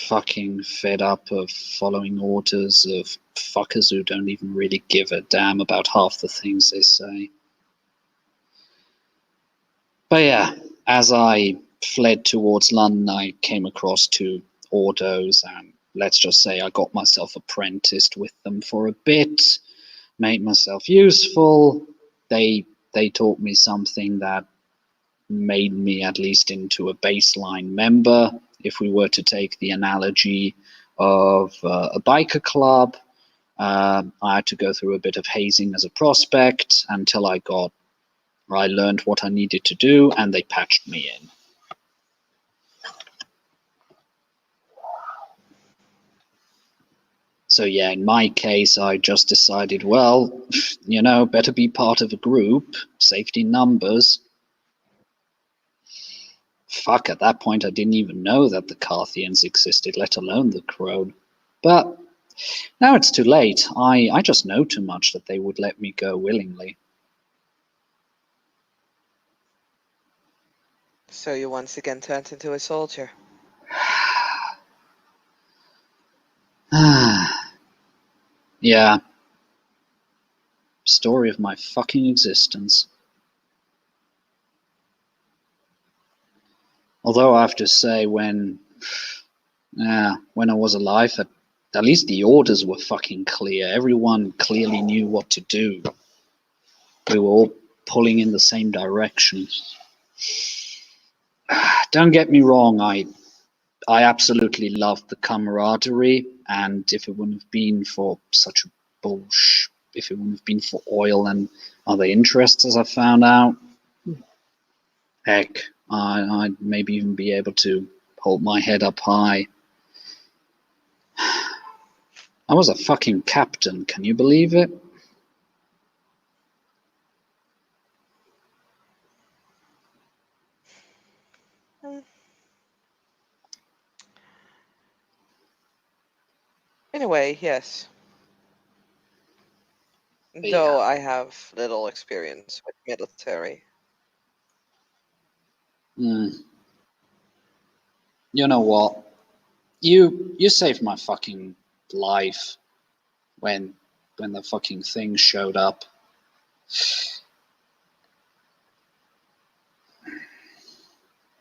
fucking fed up of following orders of fuckers who don't even really give a damn about half the things they say. But yeah, as I fled towards London, I came across two Ordos, and let's just say I got myself apprenticed with them for a bit, made myself useful. They taught me something that made me at least into a baseline member. If we were to take the analogy of a biker club, I had to go through a bit of hazing as a prospect until I learned what I needed to do, and they patched me in. So yeah, in my case, I just decided, well, better be part of a group, safety numbers. Fuck, at that point I didn't even know that the Carthians existed, let alone the Crone. But now it's too late. I just know too much that they would let me go willingly. So you once again turned into a soldier. Yeah. Story of my fucking existence. Although I have to say, when I was alive, at least the orders were fucking clear. Everyone clearly knew what to do. We were all pulling in the same direction. Don't get me wrong, I absolutely loved the camaraderie, and if it wouldn't have been for such a bullshit, if it wouldn't have been for oil and other interests, as I found out, heck, I'd maybe even be able to hold my head up high. I was a fucking captain, can you believe it? In a way, yes. Yeah. Though I have little experience with military. You know what? You saved my fucking life when the fucking thing showed up.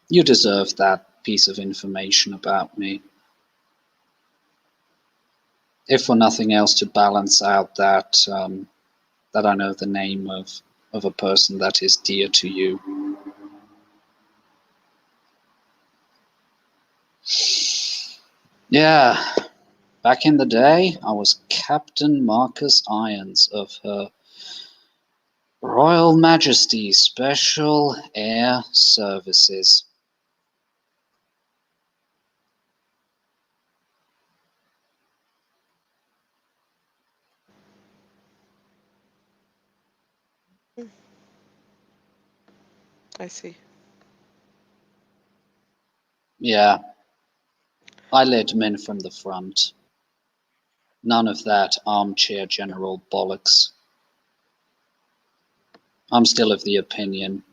You deserve that piece of information about me. If for nothing else, to balance out that that I know the name of a person that is dear to you. Yeah, back in the day, I was Captain Marcus Irons of Her Royal Majesty Special Air Services. I see. Yeah, I led men from the front. None of that armchair general bollocks. I'm still of the opinion,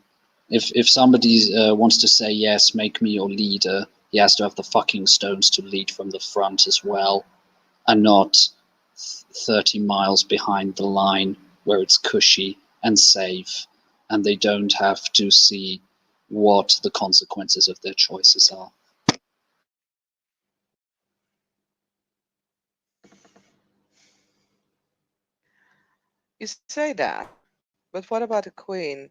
if somebody wants to say yes, make me your leader, he has to have the fucking stones to lead from the front as well, and not 30 miles behind the line where it's cushy and safe, and they don't have to see what the consequences of their choices are. You say that, but what about the queen?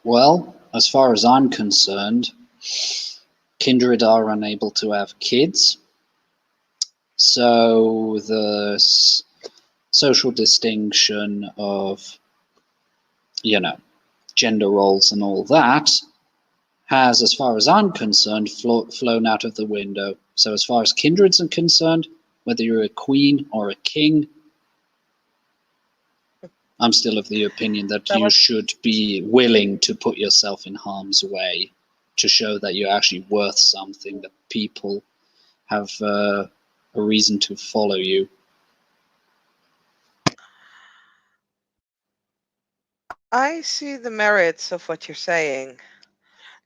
Well, as far as I'm concerned, kindred are unable to have kids, so the social distinction of, you know, gender roles and all that has, as far as I'm concerned, flown out of the window. So as far as kindreds are concerned, whether you're a queen or a king, I'm still of the opinion that That you was should be willing to put yourself in harm's way to show that you're actually worth something, that people have a reason to follow you. I see the merits of what you're saying.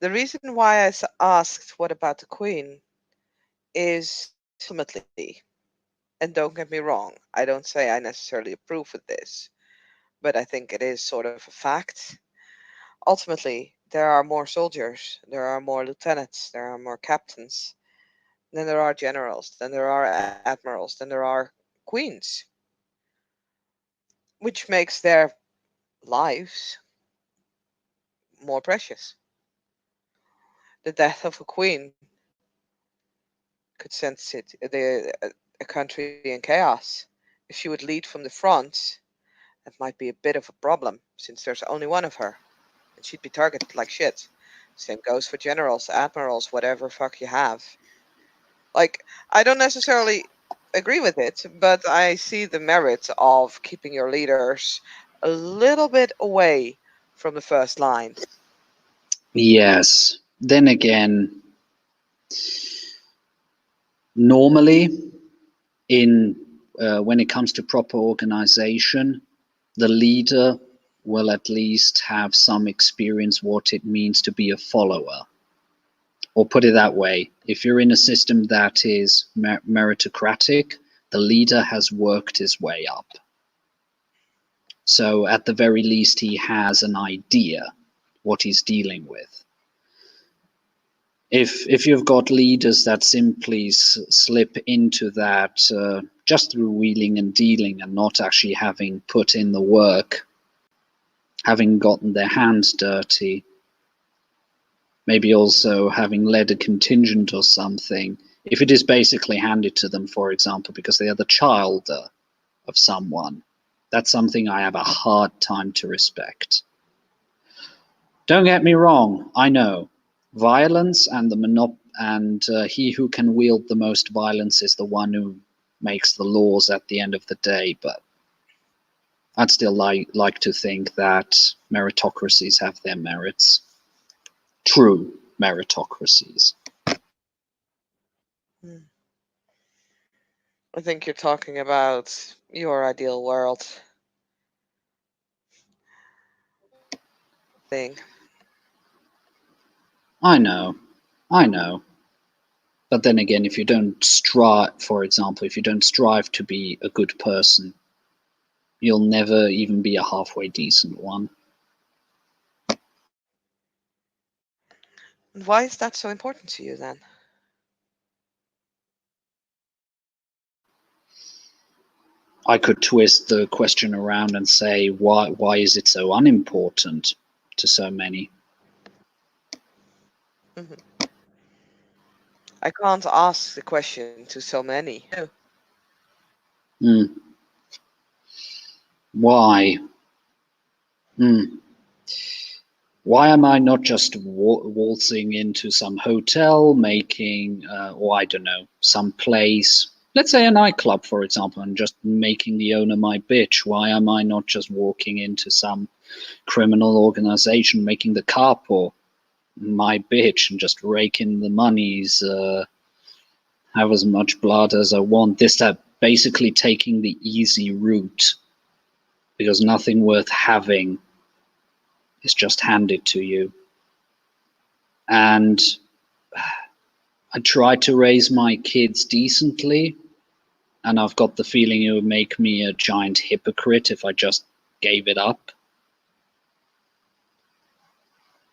The reason why I asked what about the queen is ultimately, and don't get me wrong, I don't say I necessarily approve of this, but I think it is sort of a fact. Ultimately, there are more soldiers, there are more lieutenants, there are more captains, then there are generals, then there are admirals, then there are queens, which makes their lives more precious. The death of a queen could send a country in chaos. If she would lead from the front, that might be a bit of a problem since there's only one of her, and she'd be targeted like shit. Same goes for generals, admirals, whatever fuck you have. Like, I don't necessarily agree with it, but I see the merit of keeping your leaders a little bit away from the first line. Yes. Then again, normally in when it comes to proper organization, the leader will at least have some experience what it means to be a follower. Or put it that way, if you're in a system that is meritocratic, the leader has worked his way up. So at the very least, he has an idea what he's dealing with. If you've got leaders that simply slip into that just through wheeling and dealing and not actually having put in the work, having gotten their hands dirty, maybe also having led a contingent or something, if it is basically handed to them, for example, because they are the child of someone, that's something I have a hard time to respect. Don't get me wrong, I know violence and he who can wield the most violence is the one who makes the laws at the end of the day. But I'd still like to think that meritocracies have their merits, true meritocracies. Hmm. I think you're talking about your ideal world thing. I know, I know. But then again, if you don't strive, for example, if you don't strive to be a good person, you'll never even be a halfway decent one. And why is that so important to you then? I could twist the question around and say, why is it so unimportant to so many? Mhm. I can't ask the question to so many. No. Hmm. Why? Hmm. Why am I not just waltzing into some hotel, making, or I don't know, some place, let's say a nightclub, for example, and just making the owner my bitch? Why am I not just walking into some criminal organization, making the capo my bitch and just raking the monies, have as much blood as I want? This, that, basically taking the easy route because nothing worth having is just handed to you. And I try to raise my kids decently, and I've got the feeling it would make me a giant hypocrite if I just gave it up.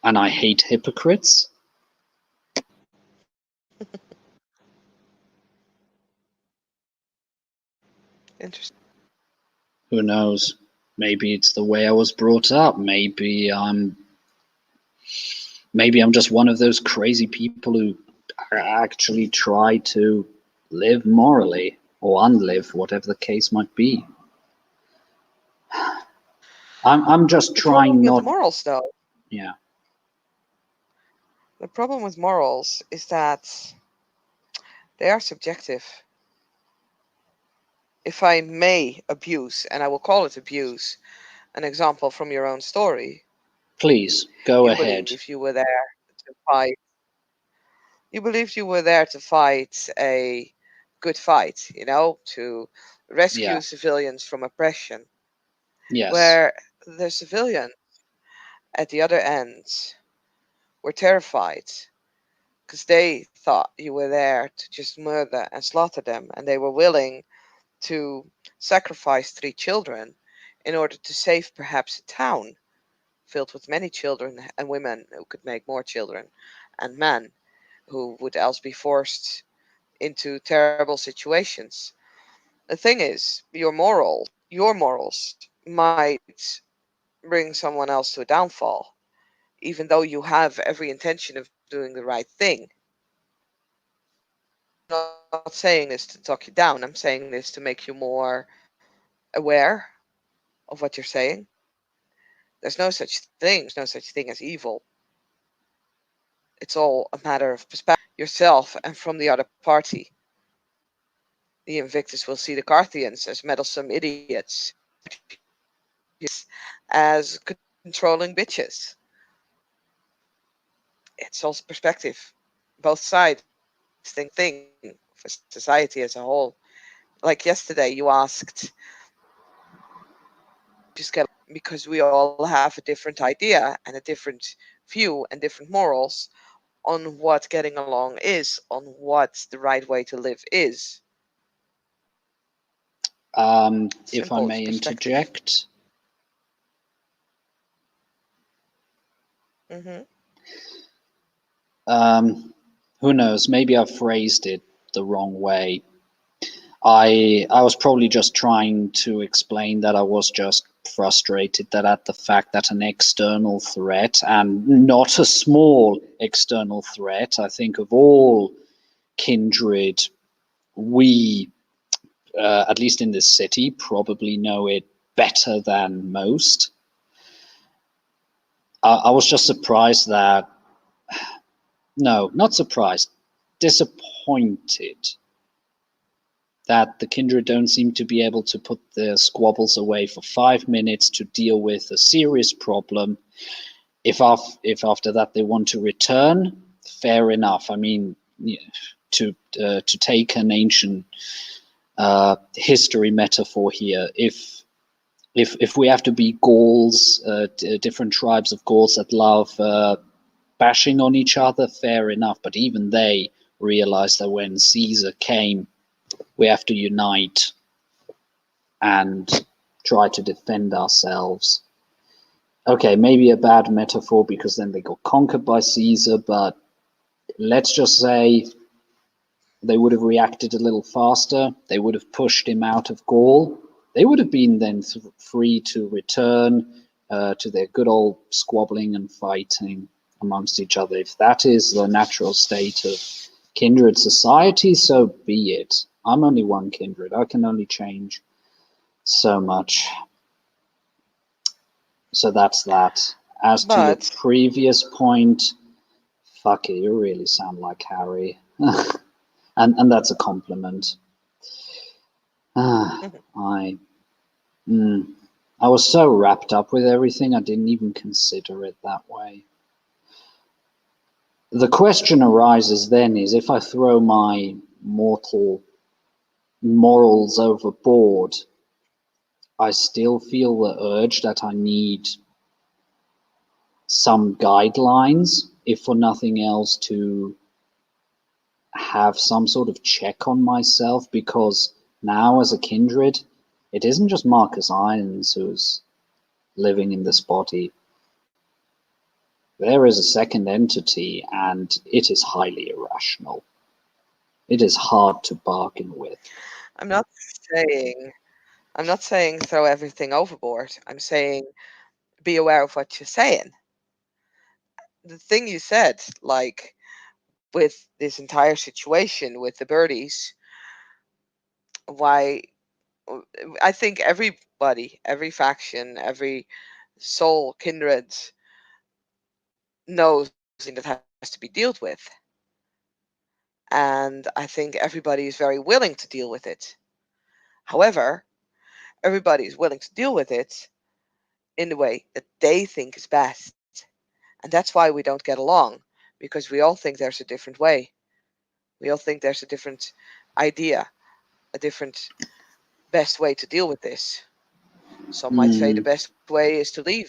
And I hate hypocrites. Interesting. Who knows? Maybe it's the way I was brought up. Maybe I'm just one of those crazy people who actually try to live morally or unlive, whatever the case might be. I'm just The problem trying with not. morals, though, Yeah, the problem with morals is that they are subjective. If I may abuse, and I will call it abuse, an example from your own story, please go you ahead. believe you were there to fight. You believed you were there to fight a good fight, to Yeah. rescue civilians from oppression, Yes. where the civilians at the other end were terrified because they thought you were there to just murder and slaughter them, and they were willing to sacrifice 3 children in order to save perhaps a town filled with many children and women who could make more children, and men who would else be forced into terrible situations. The thing is, your morals might bring someone else to a downfall, even though you have every intention of doing the right thing. I'm not saying this to talk you down. I'm saying this to make you more aware of what you're saying. There's no such thing. There's no such thing as evil. It's all a matter of perspective, yourself and from the other party. The Invictus will see the Carthians as meddlesome idiots, as controlling bitches. It's all perspective. Both sides think thing for society as a whole. Like yesterday, you asked, just get because we all have a different idea and a different view and different morals on what getting along is, on what the right way to live is. If I Simple, it's may perspective. interject, Hmm. who knows? Maybe I phrased it the wrong way. I was probably just trying to explain that I was just frustrated that at the fact that an external threat, and not a small external threat, I think of all kindred, we, at least in this city, probably know it better than most. I was just surprised that, no, not surprised, disappointed that the kindred don't seem to be able to put their squabbles away for 5 minutes to deal with a serious problem. If after that they want to return, fair enough. I mean, to take an ancient history metaphor here, if we have to be Gauls, different tribes of Gauls that love bashing on each other, fair enough. But even they realized that when Caesar came, we have to unite and try to defend ourselves. Okay, maybe a bad metaphor because then they got conquered by Caesar, but let's just say they would have reacted a little faster. They would have pushed him out of Gaul. They would have been then free to return to their good old squabbling and fighting amongst each other. If that is the natural state of kindred society, so be it. I'm only one kindred. I can only change so much. So that's that. As to your But previous point, fuck it, you really sound like Harry. And that's a compliment. Ah, I mm, I was so wrapped up with everything I didn't even consider it that way. The question arises then is if I throw my mortal morals overboard, I still feel the urge that I need some guidelines, if for nothing else, to have some sort of check on myself, because now as a kindred, it isn't just Marcus Irons who's living in this body. There is a second entity, and it is highly irrational. It is hard to bargain with. I'm not saying I'm not saying throw everything overboard. I'm saying be aware of what you're saying. The thing you said, like with this entire situation with the birdies, why I think everybody, every faction, every soul kindred knows that has to be dealt with. And I think everybody is very willing to deal with it. However, everybody is willing to deal with it in the way that they think is best. And that's why we don't get along, because we all think there's a different way. We all think there's a different idea, a different best way to deal with this. Some might say the Mm, best way is to leave.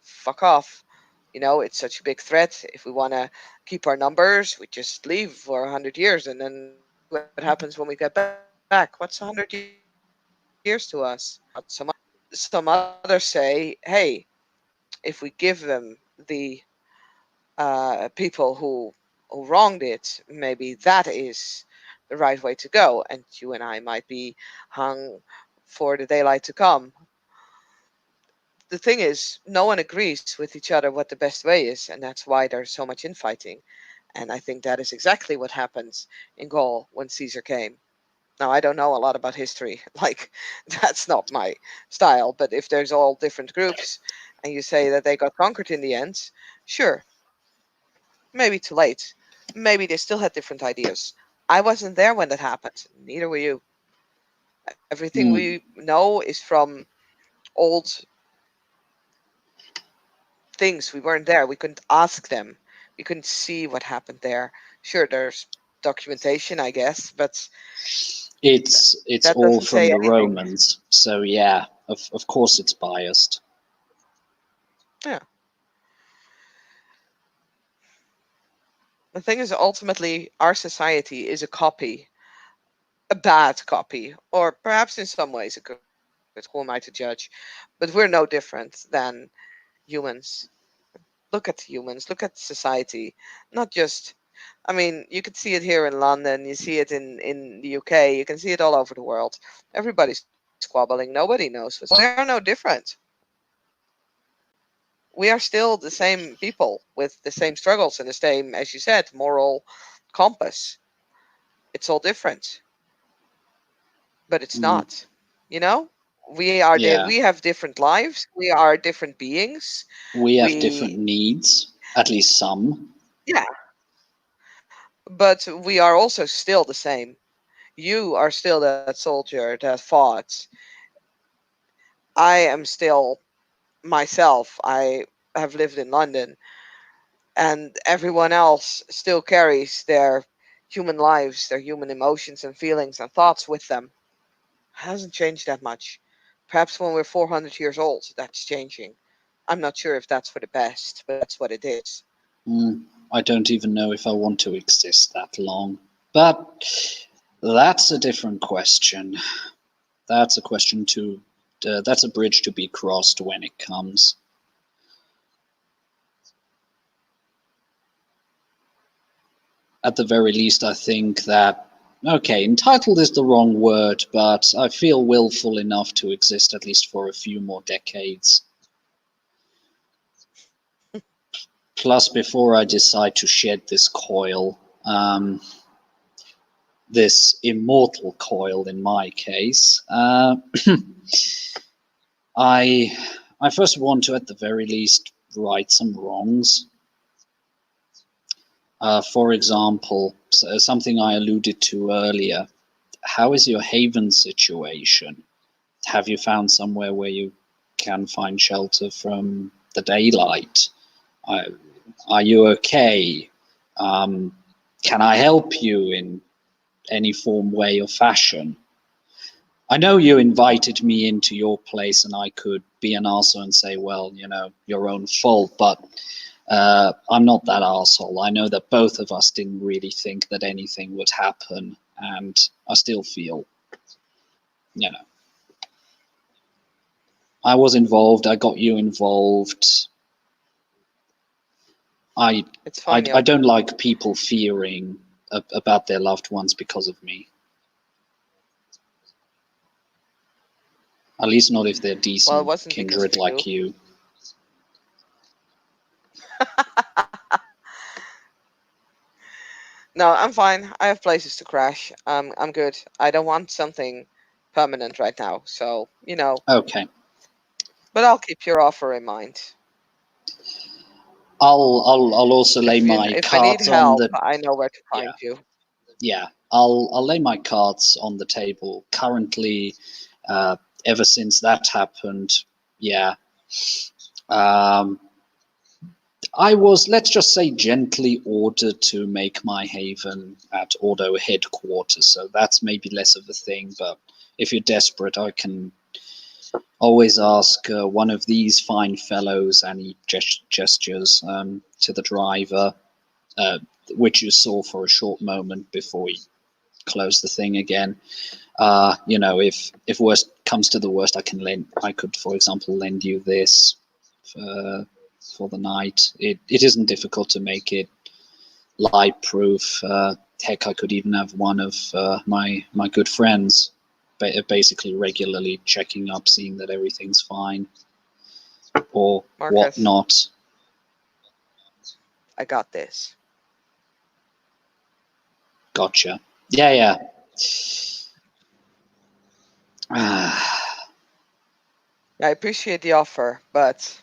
Fuck off. It's such a big threat. If we want to keep our numbers, we just leave for 100 years and then see what happens when we get back. What's 100 years to us? Some others say, hey, if we give them the people who wronged it, maybe that is the right way to go, and you and I might be hung for the daylight to come. The thing is, no one agrees with each other what the best way is, and that's why there's so much infighting. And I think that is exactly what happens in Gaul when Caesar came. Now, I don't know a lot about history, like, that's not my style, but if there's all different groups and you say that they got conquered in the end, sure, maybe too late. Maybe they still had different ideas. I wasn't there when that happened, neither were you. Everything we mm, know is from old things. We weren't there. We couldn't ask them. We couldn't see what happened there. Sure, there's documentation, I guess, but it's that all doesn't from say the anything. Romans, so yeah, of course it's biased. Yeah. The thing is, ultimately, our society is a copy, a bad copy, or perhaps in some ways a good. Who am I to judge? But we're no different than humans. Look at humans, look at society. Not just, I mean, you can see it here in London, you see it in the UK, you can see it all over the world. Everybody's squabbling, nobody knows what's going on. We are no different. We are still the same people with the same struggles and the same, as you said, moral compass. It's all different, but it's Mm, not. You know, we yeah, have different lives. We are different beings. we have different We needs, at least some. Yeah, but we are also still the same. You are still that soldier that fought. I am still myself. I have lived in London, and everyone else still carries their human lives, their human emotions and feelings and thoughts with them. Hasn't changed that much. Perhaps when we're 400 years old, that's changing. I'm not sure if that's for the best, but that's what it is. Mm, I don't even know if I want to exist that long. But that's a different question. That's a question to. That's a bridge to be crossed when it comes. At the very least, I think that. Okay, entitled is the wrong word, but I feel willful enough to exist at least for a few more decades. Plus, before I decide to shed this coil, this immortal coil in my case, I I first want to, at the very least, right some wrongs. For example, something I alluded to earlier. How is your haven situation? Have you found somewhere where you can find shelter from the daylight? Uh, are you okay? Um, can I help you in any form, way, or fashion? I know you invited me into your place, and I could be an arsehole and say, well, your own fault, but I'm not that arsehole. I know that both of us didn't really think that anything would happen, and I still feel, you know, I was involved, I got you involved. I, It's fine, I Jan. don't like people fearing about their loved ones because of me. At least not if they're Well, it decent wasn't because of kindred you. like you. No, I'm fine. I have places to crash. I'm good. I don't want something permanent right now. So, Okay. but I'll keep your offer in mind. I'll also lay my If I need cards on help, the I know where to yeah find you. yeah. I'll lay my cards on the table. Currently, ever since that happened, yeah. Um, I was, let's just say, gently ordered to make my haven at Ordo headquarters, so that's maybe less of a thing. But if you're desperate, I can always ask one of these fine fellows, and he gestures to the driver, uh, which you saw for a short moment before he closed the thing again. If worst comes to the worst, I could, for example, lend you this for the night. It isn't difficult to make it light proof. Heck, I could even have one of my good friends basically regularly checking up, seeing that everything's fine or Marcus, whatnot. I got this. Gotcha. Yeah, yeah. Ah, I appreciate the offer, but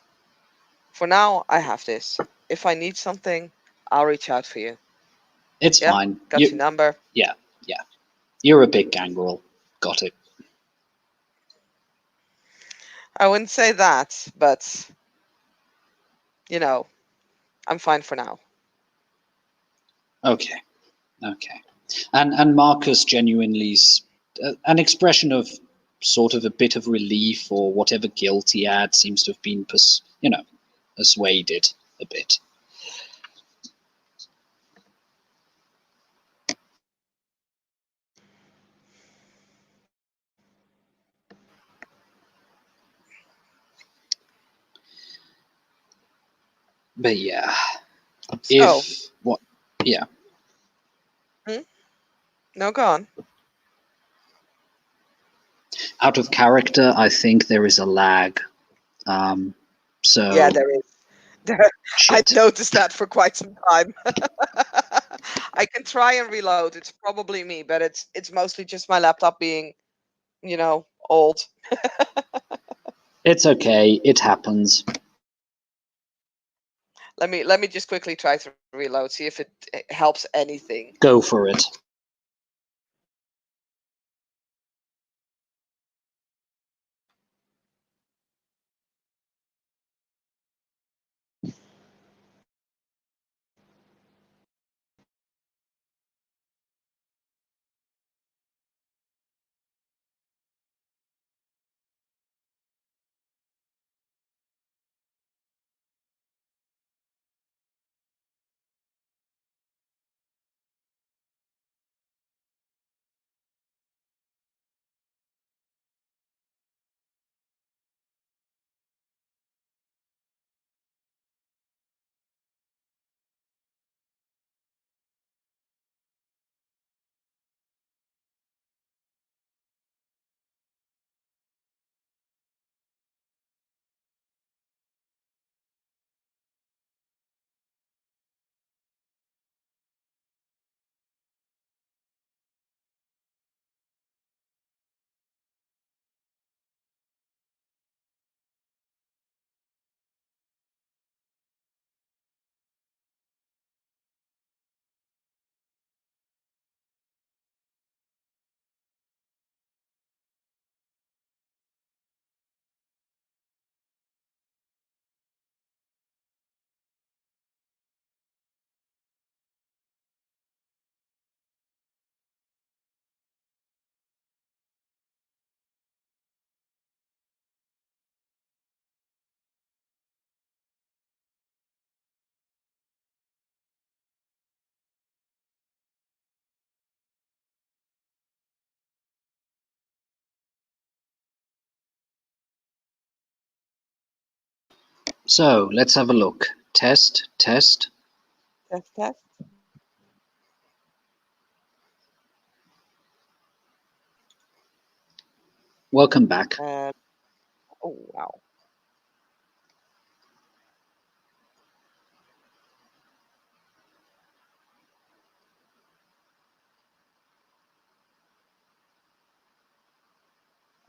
for now, I have this. If I need something, I'll reach out for you. it's Yeah? fine. Got your number? Yeah, yeah. You're a big gangrel. Got it. I wouldn't say that, but, you know, I'm fine for now. Okay, okay. And Marcus genuinely an expression of sort of a bit of relief or whatever guilt he had seems to have been persuaded a bit. But yeah, So, if what? Yeah, hmm? No, go on. out of character, I think there is a lag. Um, Yeah, so there is. There, I shit. noticed that for quite some time. I can try and reload. It's probably me, but it's mostly just my laptop being, old. It's okay. It happens. Let me just quickly try to reload, see if it helps anything. Go for it. So let's have a look. Test, test. Test, test. Welcome back. Oh, wow.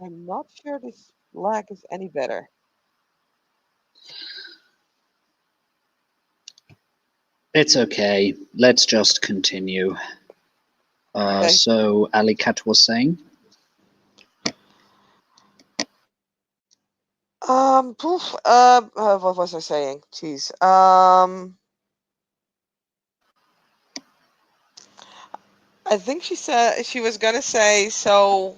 I'm not sure this lag is any better. It's okay. Let's just continue. Okay. So Alicat was saying, What was I saying? Jeez. I think she said she was gonna say, so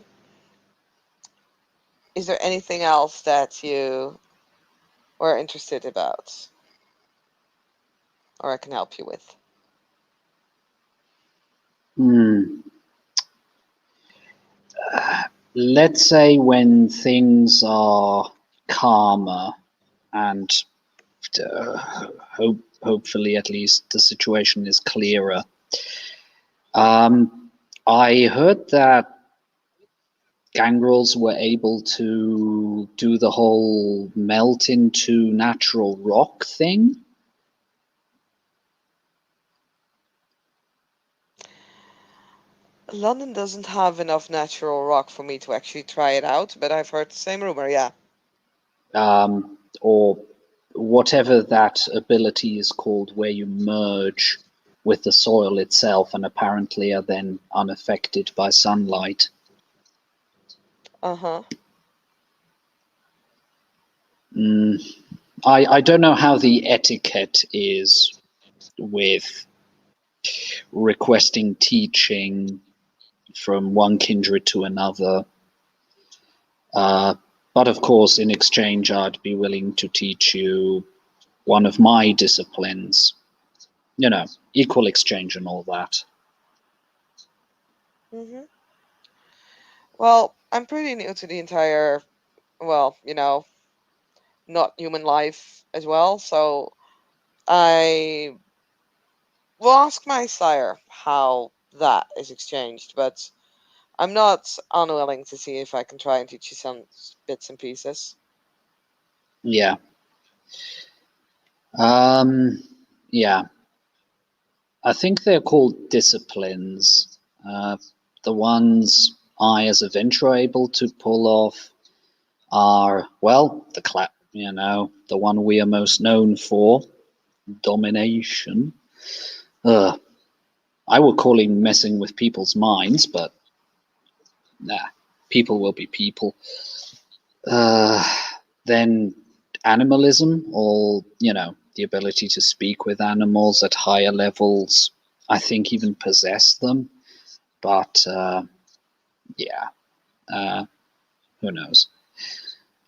is there anything else that you were interested about, or I can help you with? hmm, let's say when things are calmer and hopefully at least the situation is clearer. I heard that gangrels were able to do the whole melt into natural rock thing. London doesn't have enough natural rock for me to actually try it out, but I've heard the same rumor, yeah. Or whatever that ability is called, where you merge with the soil itself and apparently are then unaffected by sunlight. Uh-huh. I don't know how the etiquette is with requesting teaching from one kindred to another. But of course, in exchange, I'd be willing to teach you one of my disciplines. You know, equal exchange and all that. Mm-hmm. Well, I'm pretty new to the entire, well, not human life as well, so I will ask my sire how that is exchanged, but I'm not unwilling to see if I can try and teach you some bits and pieces. Yeah. Um, yeah. I think they're called disciplines. Uh, the ones I, as a venture, are able to pull off are, well, the one we are most known for, domination. Ugh. I would call it messing with people's minds, but nah, people will be people. Uh, then animalism, or the ability to speak with animals at higher levels. I think even possess them, but yeah, uh, who knows?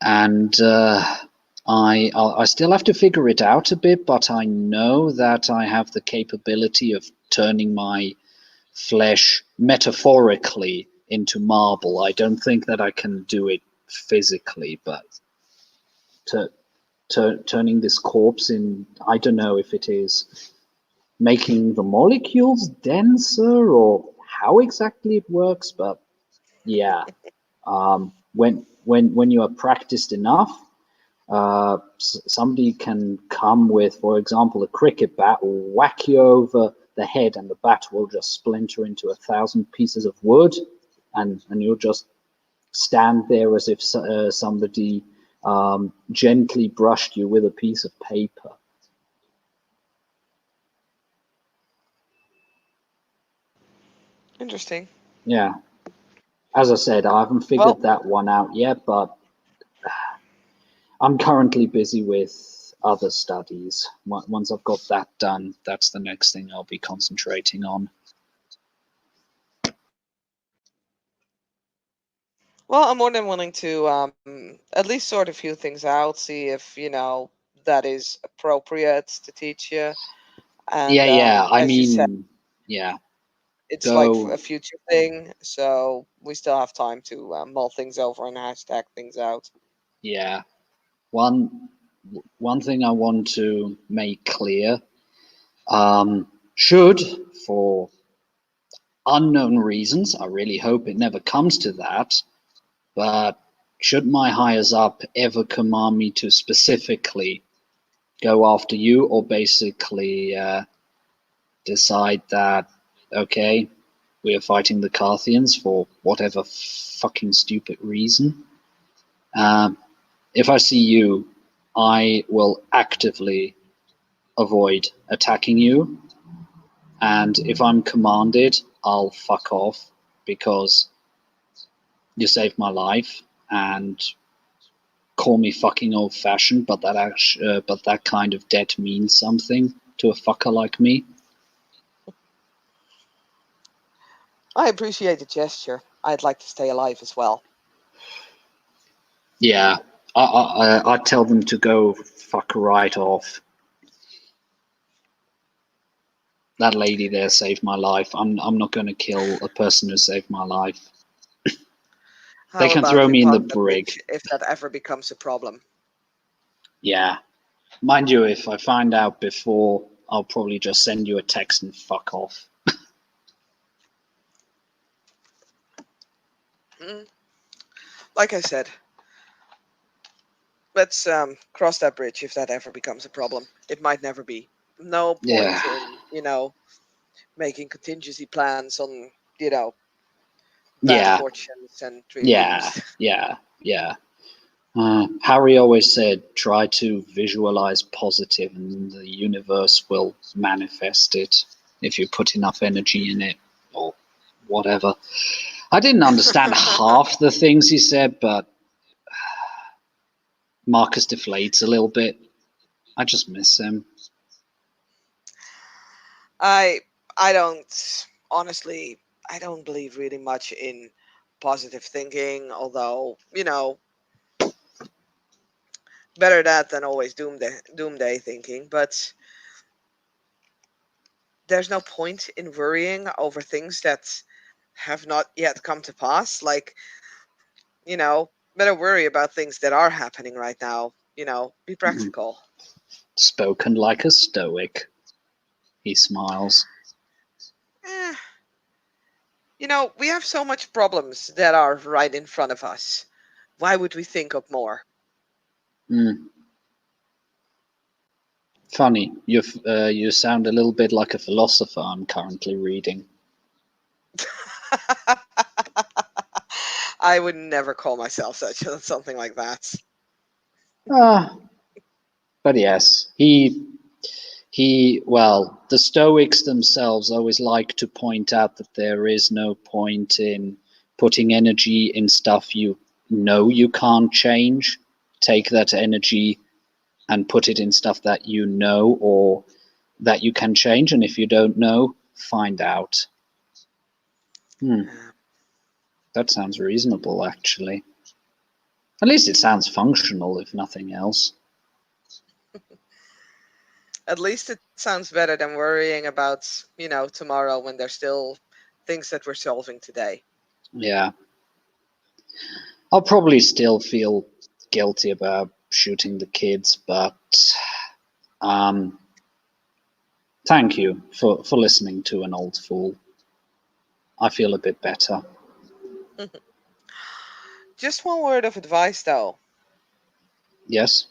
And I still have to figure it out a bit, but I know that I have the capability of turning my flesh metaphorically into marble. I don't think that I can do it physically, but to turning this corpse in, I don't know if it is making the molecules denser or how exactly it works, but yeah, when you are practiced enough, somebody can come with, for example, a cricket bat, whack you over the head, and the bat will just splinter into 1,000 pieces of wood, and you'll just stand there as if somebody gently brushed you with a piece of paper. Interesting. Yeah, as I said, I haven't Well, figured that one out yet, but I'm currently busy with other studies. Once I've got that done, that's the next thing I'll be concentrating on. well, I'm more than willing to at least sort a few things out, see if that is appropriate to teach you. Yeah, And yeah. I as you said, mean, yeah. it's like Go. a future thing, so we still have time to mull things over and hashtag things out. Yeah. One one thing I want to make clear. Should, for unknown reasons, I really hope it never comes to that, but should my higher up ever command me to specifically go after you, or basically decide that, okay, we are fighting the Carthians for whatever fucking stupid reason. If I see you, I will actively avoid attacking you. And if I'm commanded, I'll fuck off because you saved my life, and call me fucking old-fashioned, but that kind of death means something to a fucker like me. I appreciate the gesture. I'd like to stay alive as well. Yeah, I'd tell them to go fuck right off. That lady there saved my life. I'm not going to kill a person who saved my life. They How can about throw we me in park the that bridge brig. if that ever becomes a problem? Yeah. Mind you, if I find out before, I'll probably just send you a text and fuck off. Mm, like I said, let's cross that bridge if that ever becomes a problem. It might never be. No Yeah. point in, making contingency plans on, bad Yeah. fortunes and dream Yeah. weeks. Yeah. Yeah. Harry always said, try to visualize positive and the universe will manifest it if you put enough energy in it, or whatever. I didn't understand half the things he said, but Marcus deflates a little bit. I just miss him. I I don't honestly I don't believe really much in positive thinking, although, better that than always doomsday thinking, but there's no point in worrying over things that have not yet come to pass. Like, better worry about things that are happening right now. Be practical. Spoken like a stoic. He smiles. Eh, we have so much problems that are right in front of us. Why would we think of more? Mm. Funny, you sound a little bit like a philosopher I'm currently reading. I would never call myself such something like that. Ah, but yes, well, the Stoics themselves always like to point out that there is no point in putting energy in stuff you know you can't change. Take that energy and put it in stuff that you know or that you can change, and if you don't know, find out. Yeah. That sounds reasonable, actually. At least it sounds functional, if nothing else. At least it sounds better than worrying about, tomorrow when there's still things that we're solving today. Yeah. I'll probably still feel guilty about shooting the kids, but um, thank you for listening to an old fool. I feel a bit better. Just one word of advice though. Yes?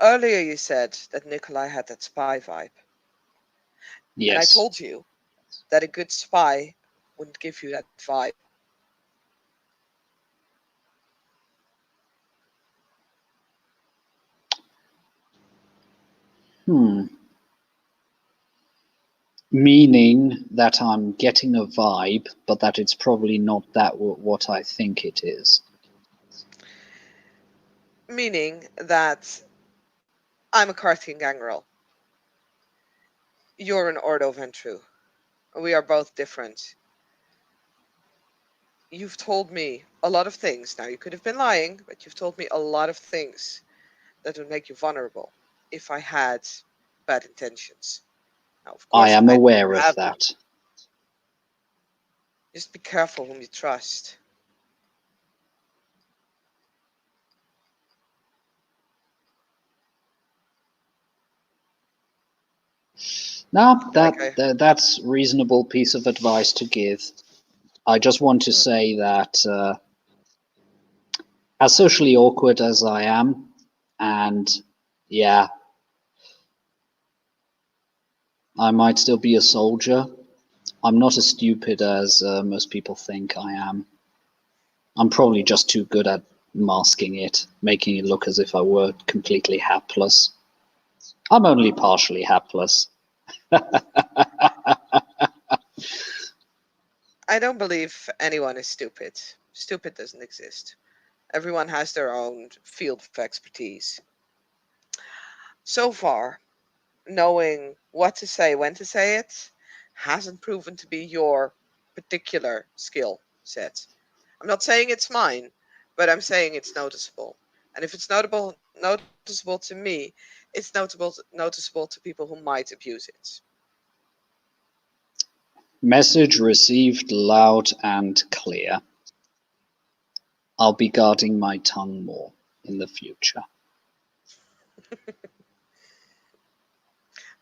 Earlier you said that Nikolai had that spy vibe. And I Yes. told you that a good spy wouldn't give you that vibe. Hmm. Meaning that I'm getting a vibe, but that it's probably not that what I think it is. Meaning that I'm a Carthian gangrel. You're an Ordo Ventru. We are both different. You've told me a lot of things. Now, you could have been lying, but you've told me a lot of things that would make you vulnerable if I had bad intentions. Now, of I course, am I aware of have. that. Just be careful whom you trust. No, Like I. that's reasonable piece of advice to give. I just want to Hmm. say that as socially awkward as I am, and yeah, I might still be a soldier. I'm not as stupid as most people think I am. I'm probably just too good at masking it, making it look as if I were completely hapless. I'm only partially hapless. I don't believe anyone is stupid. Stupid doesn't exist. Everyone has their own field of expertise. So far, knowing what to say when to say it hasn't proven to be your particular skill set. I'm not saying it's mine, but I'm saying it's noticeable. And if it's noticeable to me, it's noticeable to people who might abuse it. Message received loud and clear. I'll be guarding my tongue more in the future.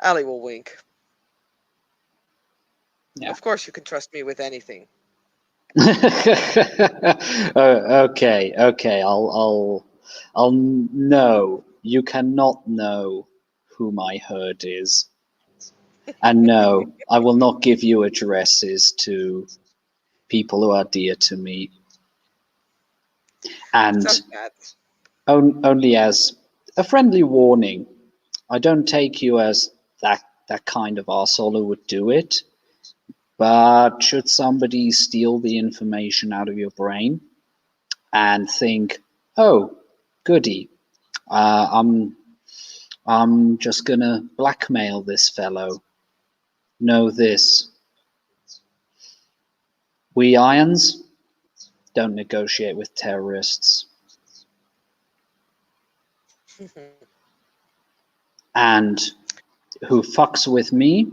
Ali will wink. Yeah. Of course, you can trust me with anything. Okay, okay. I'll no. You cannot know who my herd is, and no, I will not give you addresses to people who are dear to me, and So sad. only as a friendly warning. I don't take you as that kind of arsehole who would do it. But should somebody steal the information out of your brain and think, "Oh, goody, I'm just gonna blackmail this fellow. Know this: we Irons don't negotiate with terrorists, and who fucks with me,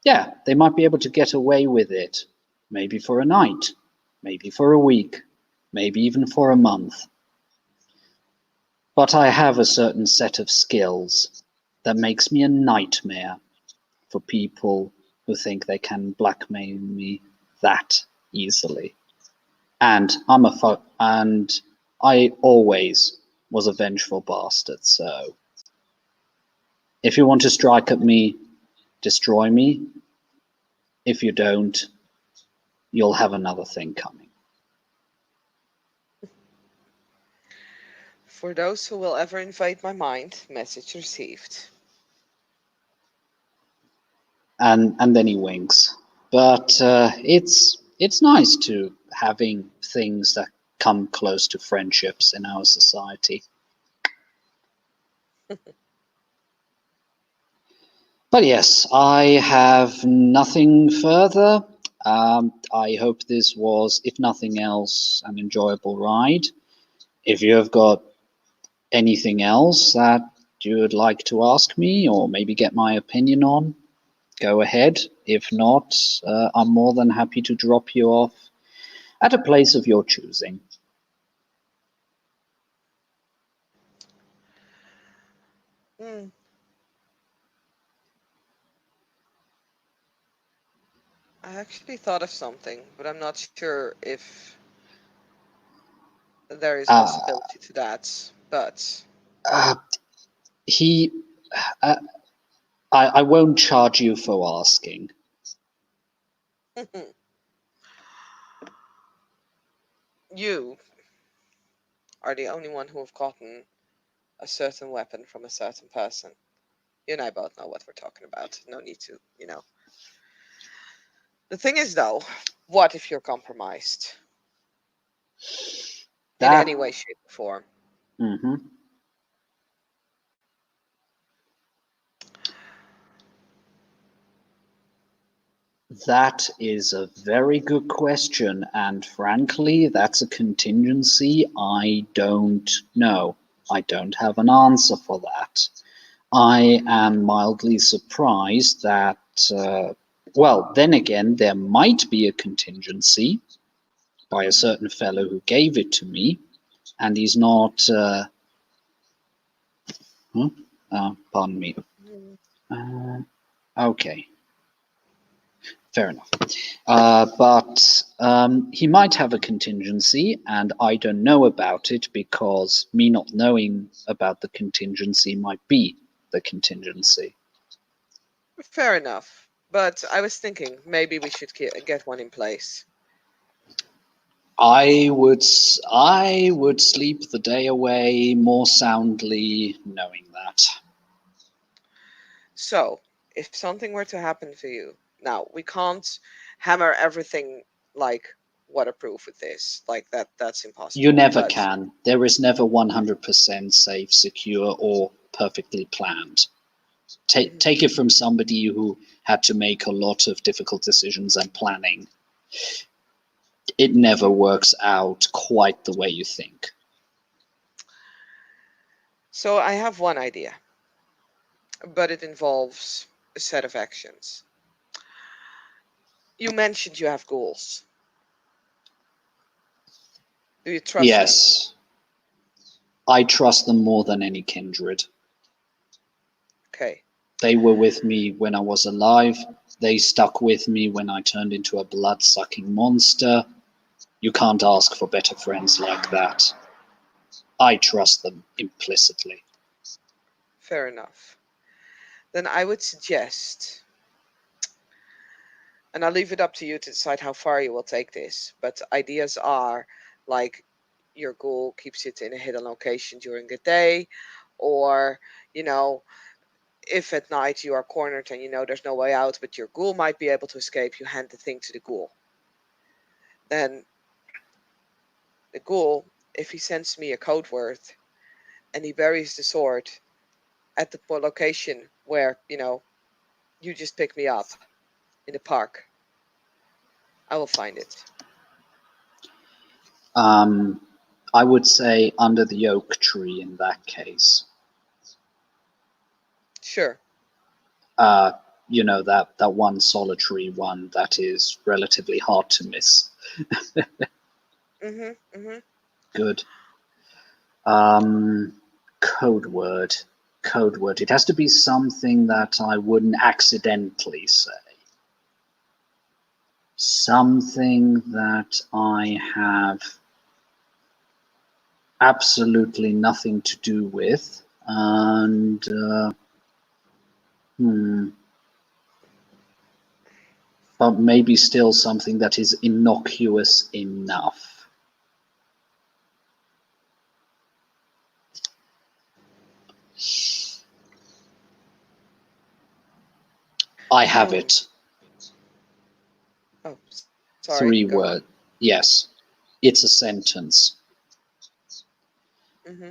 yeah, they might be able to get away with it, maybe for a night, maybe for a week, maybe even for a month. But I have a certain set of skills that makes me a nightmare for people who think they can blackmail me that easily. And and I always was a vengeful bastard. So if you want to strike at me, destroy me. If you don't, you'll have another thing coming. For those who will ever invade my mind, message received. And then he winks. But it's nice to having things that come close to friendships in our society. But yes, I have nothing further. I hope this was, if nothing else, an enjoyable ride. If you have got anything else that you would like to ask me or maybe get my opinion on, go ahead. If not, I'm more than happy to drop you off at a place of your choosing. Hmm. I actually thought of something, but I'm not sure if there is Uh, possibility to that. But uh, he, uh, I won't charge you for asking. you are the only one who have gotten a certain weapon from a certain person. You and I both know what we're talking about. No need to. The thing is, though, what if you're compromised in That, any way, shape, or form? mhm. That is a very good question, and frankly, that's a contingency I don't know. I don't have an answer for that. I am mildly surprised that, well, then again, there might be a contingency by a certain fellow who gave it to me, and he's not, huh? Pardon me. Mm. Uh, okay. Fair enough. But he might have a contingency, and I don't know about it because me not knowing about the contingency might be the contingency. Fair enough. But I was thinking maybe we should get one in place. I would sleep the day away more soundly knowing that. So, if something were to happen for you, now we can't hammer everything like waterproof with this. Like that's You impossible. never But can. There is never 100% safe, secure, or perfectly planned. mhm. Take it from somebody who had to make a lot of difficult decisions and planning. It never works out quite the way you think. So I have one idea, but it involves a set of actions. You mentioned you have goals. Do you trust them? Yes, I trust them more than any kindred. Okay. They were with me when I was alive. They stuck with me when I turned into a blood-sucking monster. You can't ask for better friends like that. I trust them implicitly. Fair enough. Then I would suggest, and I'll leave it up to you to decide how far you will take this, but ideas are like your goal keeps it in a hidden location during the day, or, you know, if at night you are cornered and you know there's no way out, but your ghoul might be able to escape, you hand the thing to the ghoul. Then the ghoul, if he sends me a code word and he buries the sword at the location where, you just pick me up in the park, I will find it. Um, I would say under the oak tree in that case. Sure. Uh, that one solitary one that is relatively hard to miss. Mm-hmm. Mm-hmm. Good. Um, code word. Code word. It has to be something that I wouldn't accidentally say. Something that I have absolutely nothing to do with, and but maybe still something that is innocuous enough. I have Um. it. Oh, sorry. Three Go on. word. Yes, it's a sentence. Mm-hmm.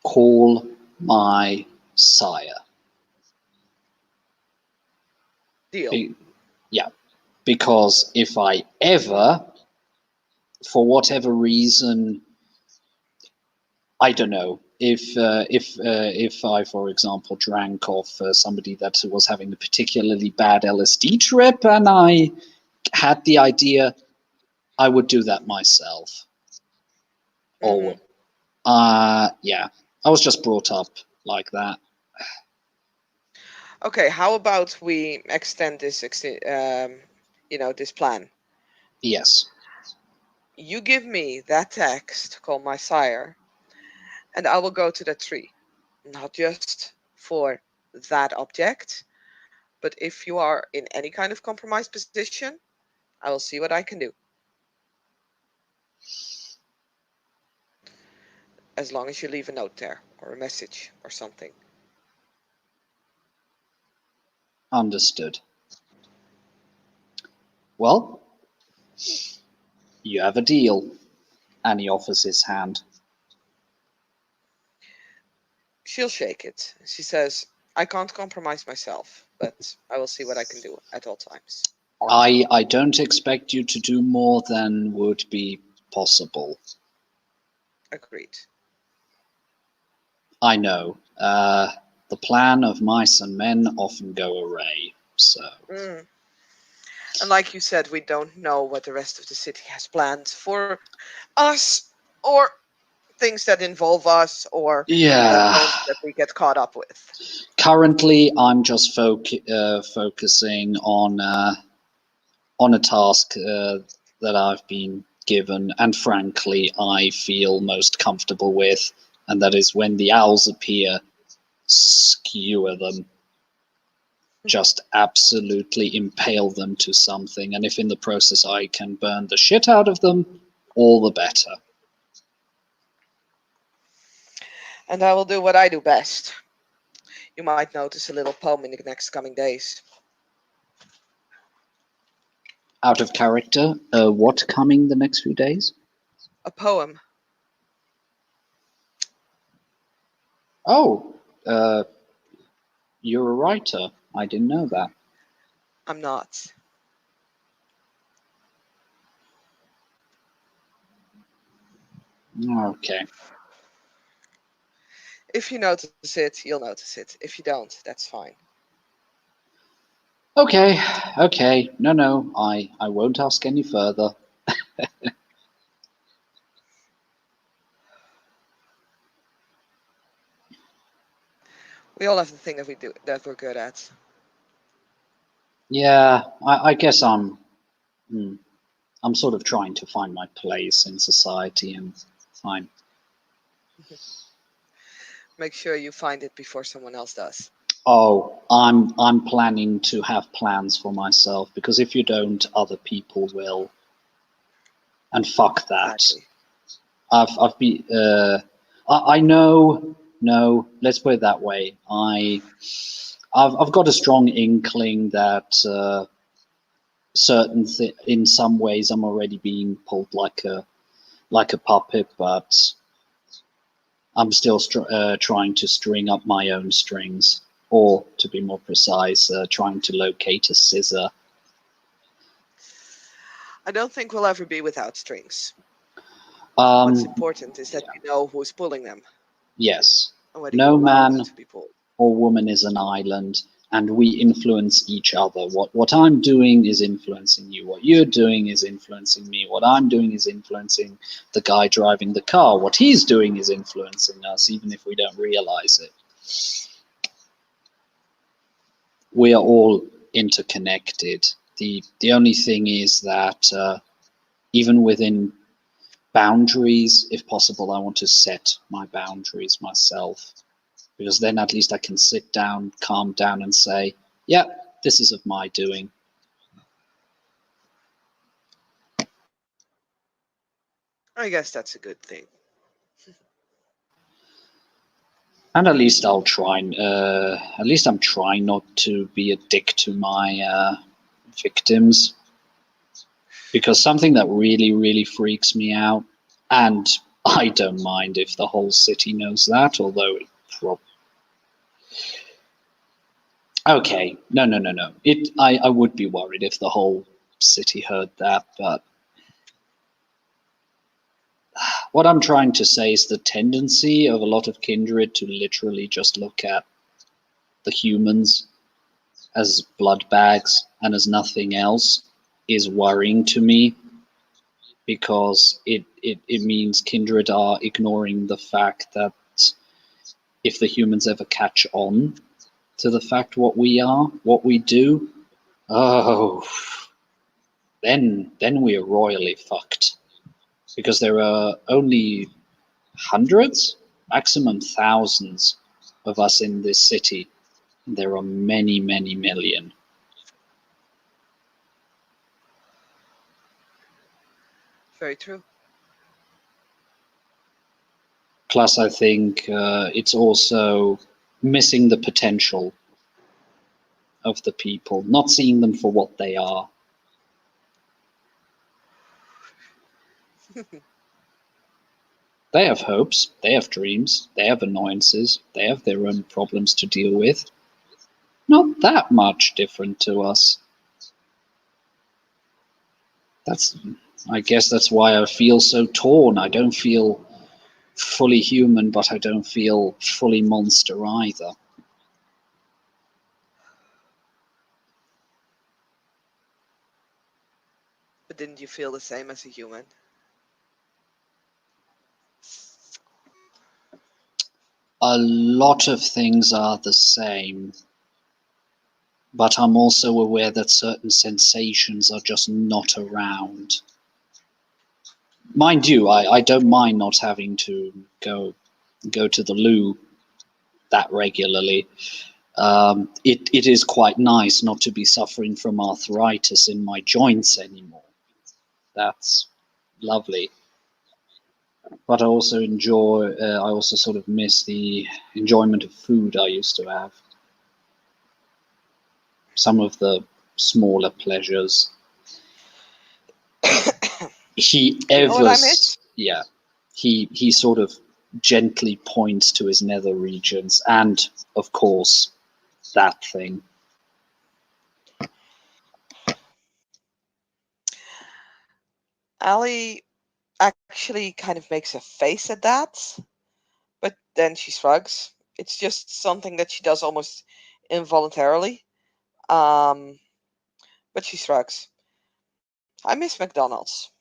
Call my sire. Deal. Be- yeah, because if I ever, for whatever reason, I don't know, if I, for example, drank off somebody that was having a particularly bad LSD trip, and I had the idea, I would do that myself. Mm-hmm. Or, yeah, I was just brought up like that. Okay. How about we extend this, this plan? Yes, You give me that text called my sire, and I will go to that tree, not just for that object, but if you are in any kind of compromised position, I will see what I can do. As long as you leave a note there, or a message, or something. understood. Well, you have a deal. And he offers his hand. She'll shake it. She says, I can't compromise myself, but I will see what I can do at all times. I don't expect you to do more than would be possible. Agreed. I know. The plan of mice and men often go awry. So, Mm. And like you said, we don't know what the rest of the city has planned for us, or things that involve us, or yeah. phones that we get caught up with. Currently, I'm just focusing on on a task that I've been given, and frankly, I feel most comfortable with, and that is when the owls appear, skewer them. Just absolutely impale them to something, and if in the process I can burn the shit out of them, all the better. And I will do what I do best. You might notice a little poem in the next coming days. Out of character, what coming the next few days? A poem. Oh, you're a writer. I didn't know that. I'm not. Okay. If you notice it, you'll notice it. If you don't, that's fine. Okay, okay. No, I won't ask any further. We all have the thing that we do that we're good at. Yeah, I guess I'm sort of trying to find my place in society, and fine. Make sure you find it before someone else does. Oh, I'm planning to have plans for myself, because if you don't, other people will. And fuck that. Exactly. I've been I know, no, let's put it that way. I've got a strong inkling that in some ways I'm already being pulled like a puppet, but I'm still trying to string up my own strings, or to be more precise, trying to locate a scissor. I don't think we'll ever be without strings. What's Um, important is that you know who's pulling them yes, and whether you no allow them man to be pulled. or woman is an island, and we influence each other. What I'm doing is influencing you. What you're doing is influencing me. What I'm doing is influencing the guy driving the car. What he's doing is influencing us, even if we don't realize it. We are all interconnected. The only thing is that even within boundaries, if possible, I want to set my boundaries myself, because then at least I can sit down, calm down, and say, yeah, this is of my doing. I guess that's a good thing. And at least I'll try. At least I'm trying not to be a dick to my victims, because something that really, really freaks me out, and I don't mind if the whole city knows that, although it probably. Okay, no. I would be worried if the whole city heard that, but what I'm trying to say is the tendency of a lot of kindred to literally just look at the humans as blood bags and as nothing else is worrying to me, because it means kindred are ignoring the fact that if the humans ever catch on to the fact what we are, what we do, oh, then we are royally fucked. Because there are only hundreds, maximum thousands of us in this city. There are many, many million. Very true. Plus, I think it's also missing the potential of the people, not seeing them for what they are. They have hopes, they have dreams, they have annoyances, they have their own problems to deal with. Not that much different to us. That's, I guess that's why I feel so torn. I don't feel fully human, but I don't feel fully monster either. But didn't you feel the same as a human? A lot of things are the same, but I'm also aware that certain sensations are just not around. Mind you, I don't mind not having to go to the loo that regularly. It is quite nice not to be suffering from arthritis in my joints anymore. That's lovely. But I also enjoy. I also sort of miss the enjoyment of food I used to have. Some of the smaller pleasures. He You know what ever, I miss? yeah, he sort of gently points to his nether regions, and of course, that thing. Ali actually kind of makes a face at that, but then she shrugs. It's just something that she does almost involuntarily. Um, but she shrugs. I miss McDonald's.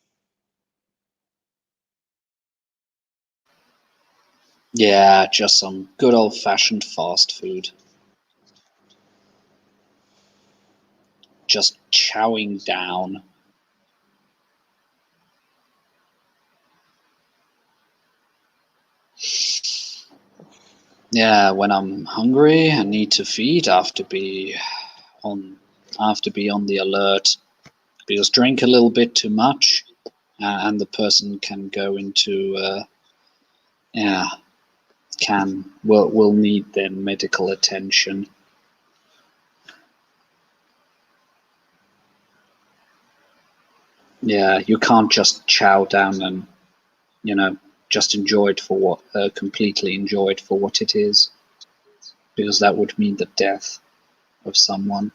Yeah, just some good old-fashioned fast food. Just chowing down. Yeah, when I'm hungry and need to feed, on I have to be on the alert, because drink a little bit too much, and the person can go into yeah, will need then medical attention. Yeah, you can't just chow down and just enjoy it for what completely enjoy it for what it is, because that would mean the death of someone.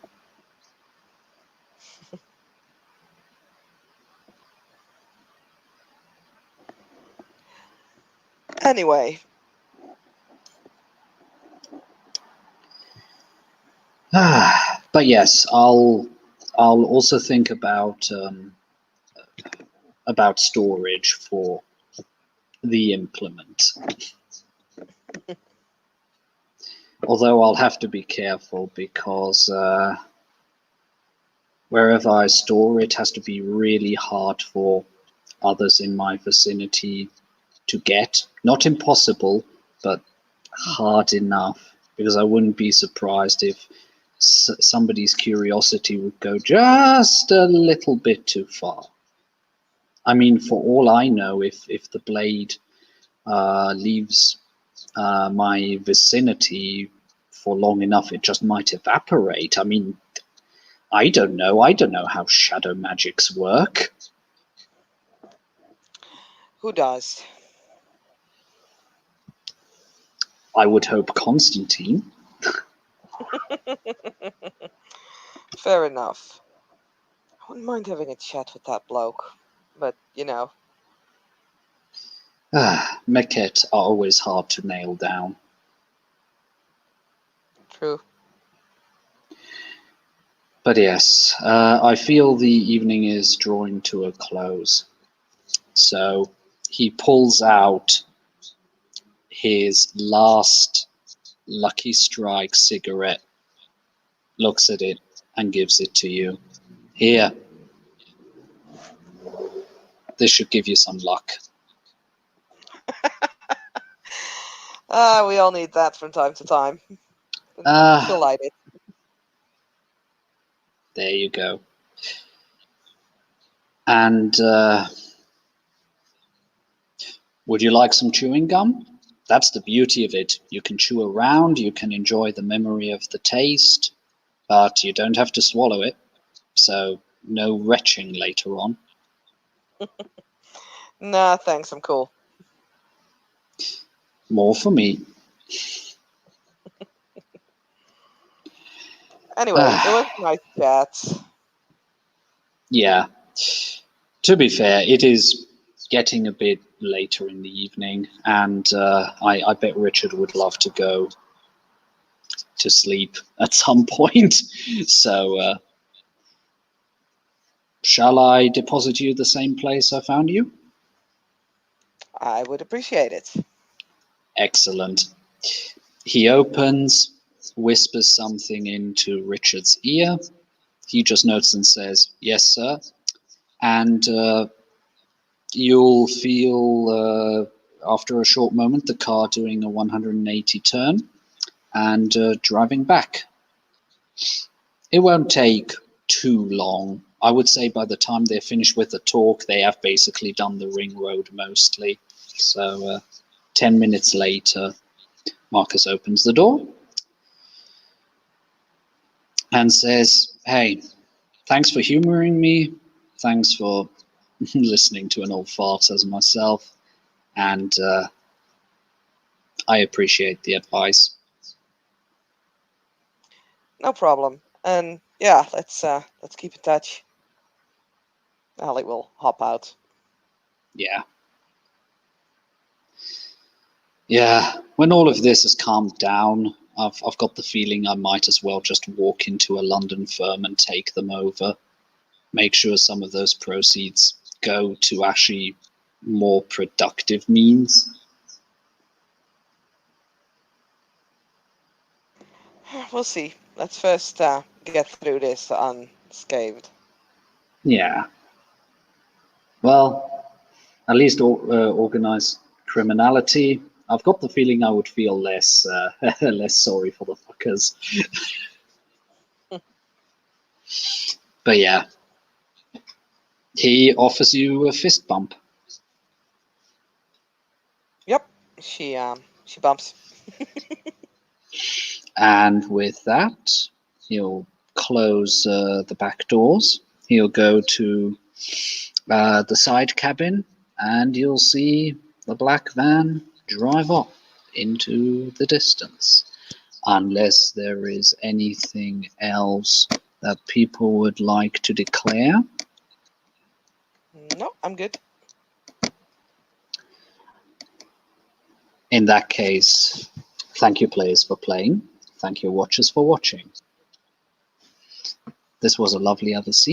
Anyway, But yes, I'll also think about storage for the implement. Although I'll have to be careful, because wherever I store it has to be really hard for others in my vicinity to get. Not impossible, but hard enough, because I wouldn't be surprised if somebody's curiosity would go just a little bit too far. I mean, for all I know, if the blade leaves my vicinity for long enough, it just might evaporate. I mean, I don't know. I don't know how shadow magics work. who does? I would hope Constantine. Fair enough. I wouldn't mind having a chat with that bloke, but Meket are always hard to nail down. true. But yes, I feel the evening is drawing to a close. So he pulls out his last Lucky Strike cigarette, looks at it, and gives it to you. Here, this should give you some luck. We all need that from time to time. She'll light it. There you go. And would you like some chewing gum? That's the beauty of it. You can chew around, you can enjoy the memory of the taste, but you don't have to swallow it. So no retching later on. Nah, thanks, I'm cool. More for me. Anyway, it was a nice chat. Yeah. To be fair, it is getting a bit later in the evening, and I bet Richard would love to go to sleep at some point. So shall I deposit you the same place I found you? I would appreciate it. Excellent. He opens whispers something into Richard's ear. He just nods and says, "Yes, sir." And you'll feel, after a short moment, the car doing a 180 turn and driving back. It won't take too long. I would say by the time they're finished with the talk, they have basically done the ring road mostly. So 10 minutes later, Marcus opens the door and says, "Hey, thanks for humoring me. Thanks for listening to an old farce as myself. And I appreciate the advice." No problem. And yeah, let's keep in touch. Ali will hop out. Yeah. Yeah, when all of this has calmed down, I've got the feeling I might as well just walk into a London firm and take them over. Make sure some of those proceeds go to actually more productive means. We'll see. Let's first get through this unscathed. Yeah. Well, at least organized criminality. I've got the feeling I would feel less less sorry for the fuckers. But yeah, he offers you a fist bump. Yep. She bumps. And with that, he'll close the back doors. He'll go to the side cabin, and you'll see the black van drive off into the distance. Unless there is anything else that people would like to declare. No, I'm good. In that case, thank you players for playing. Thank you watchers for watching. This was a lovely other scene.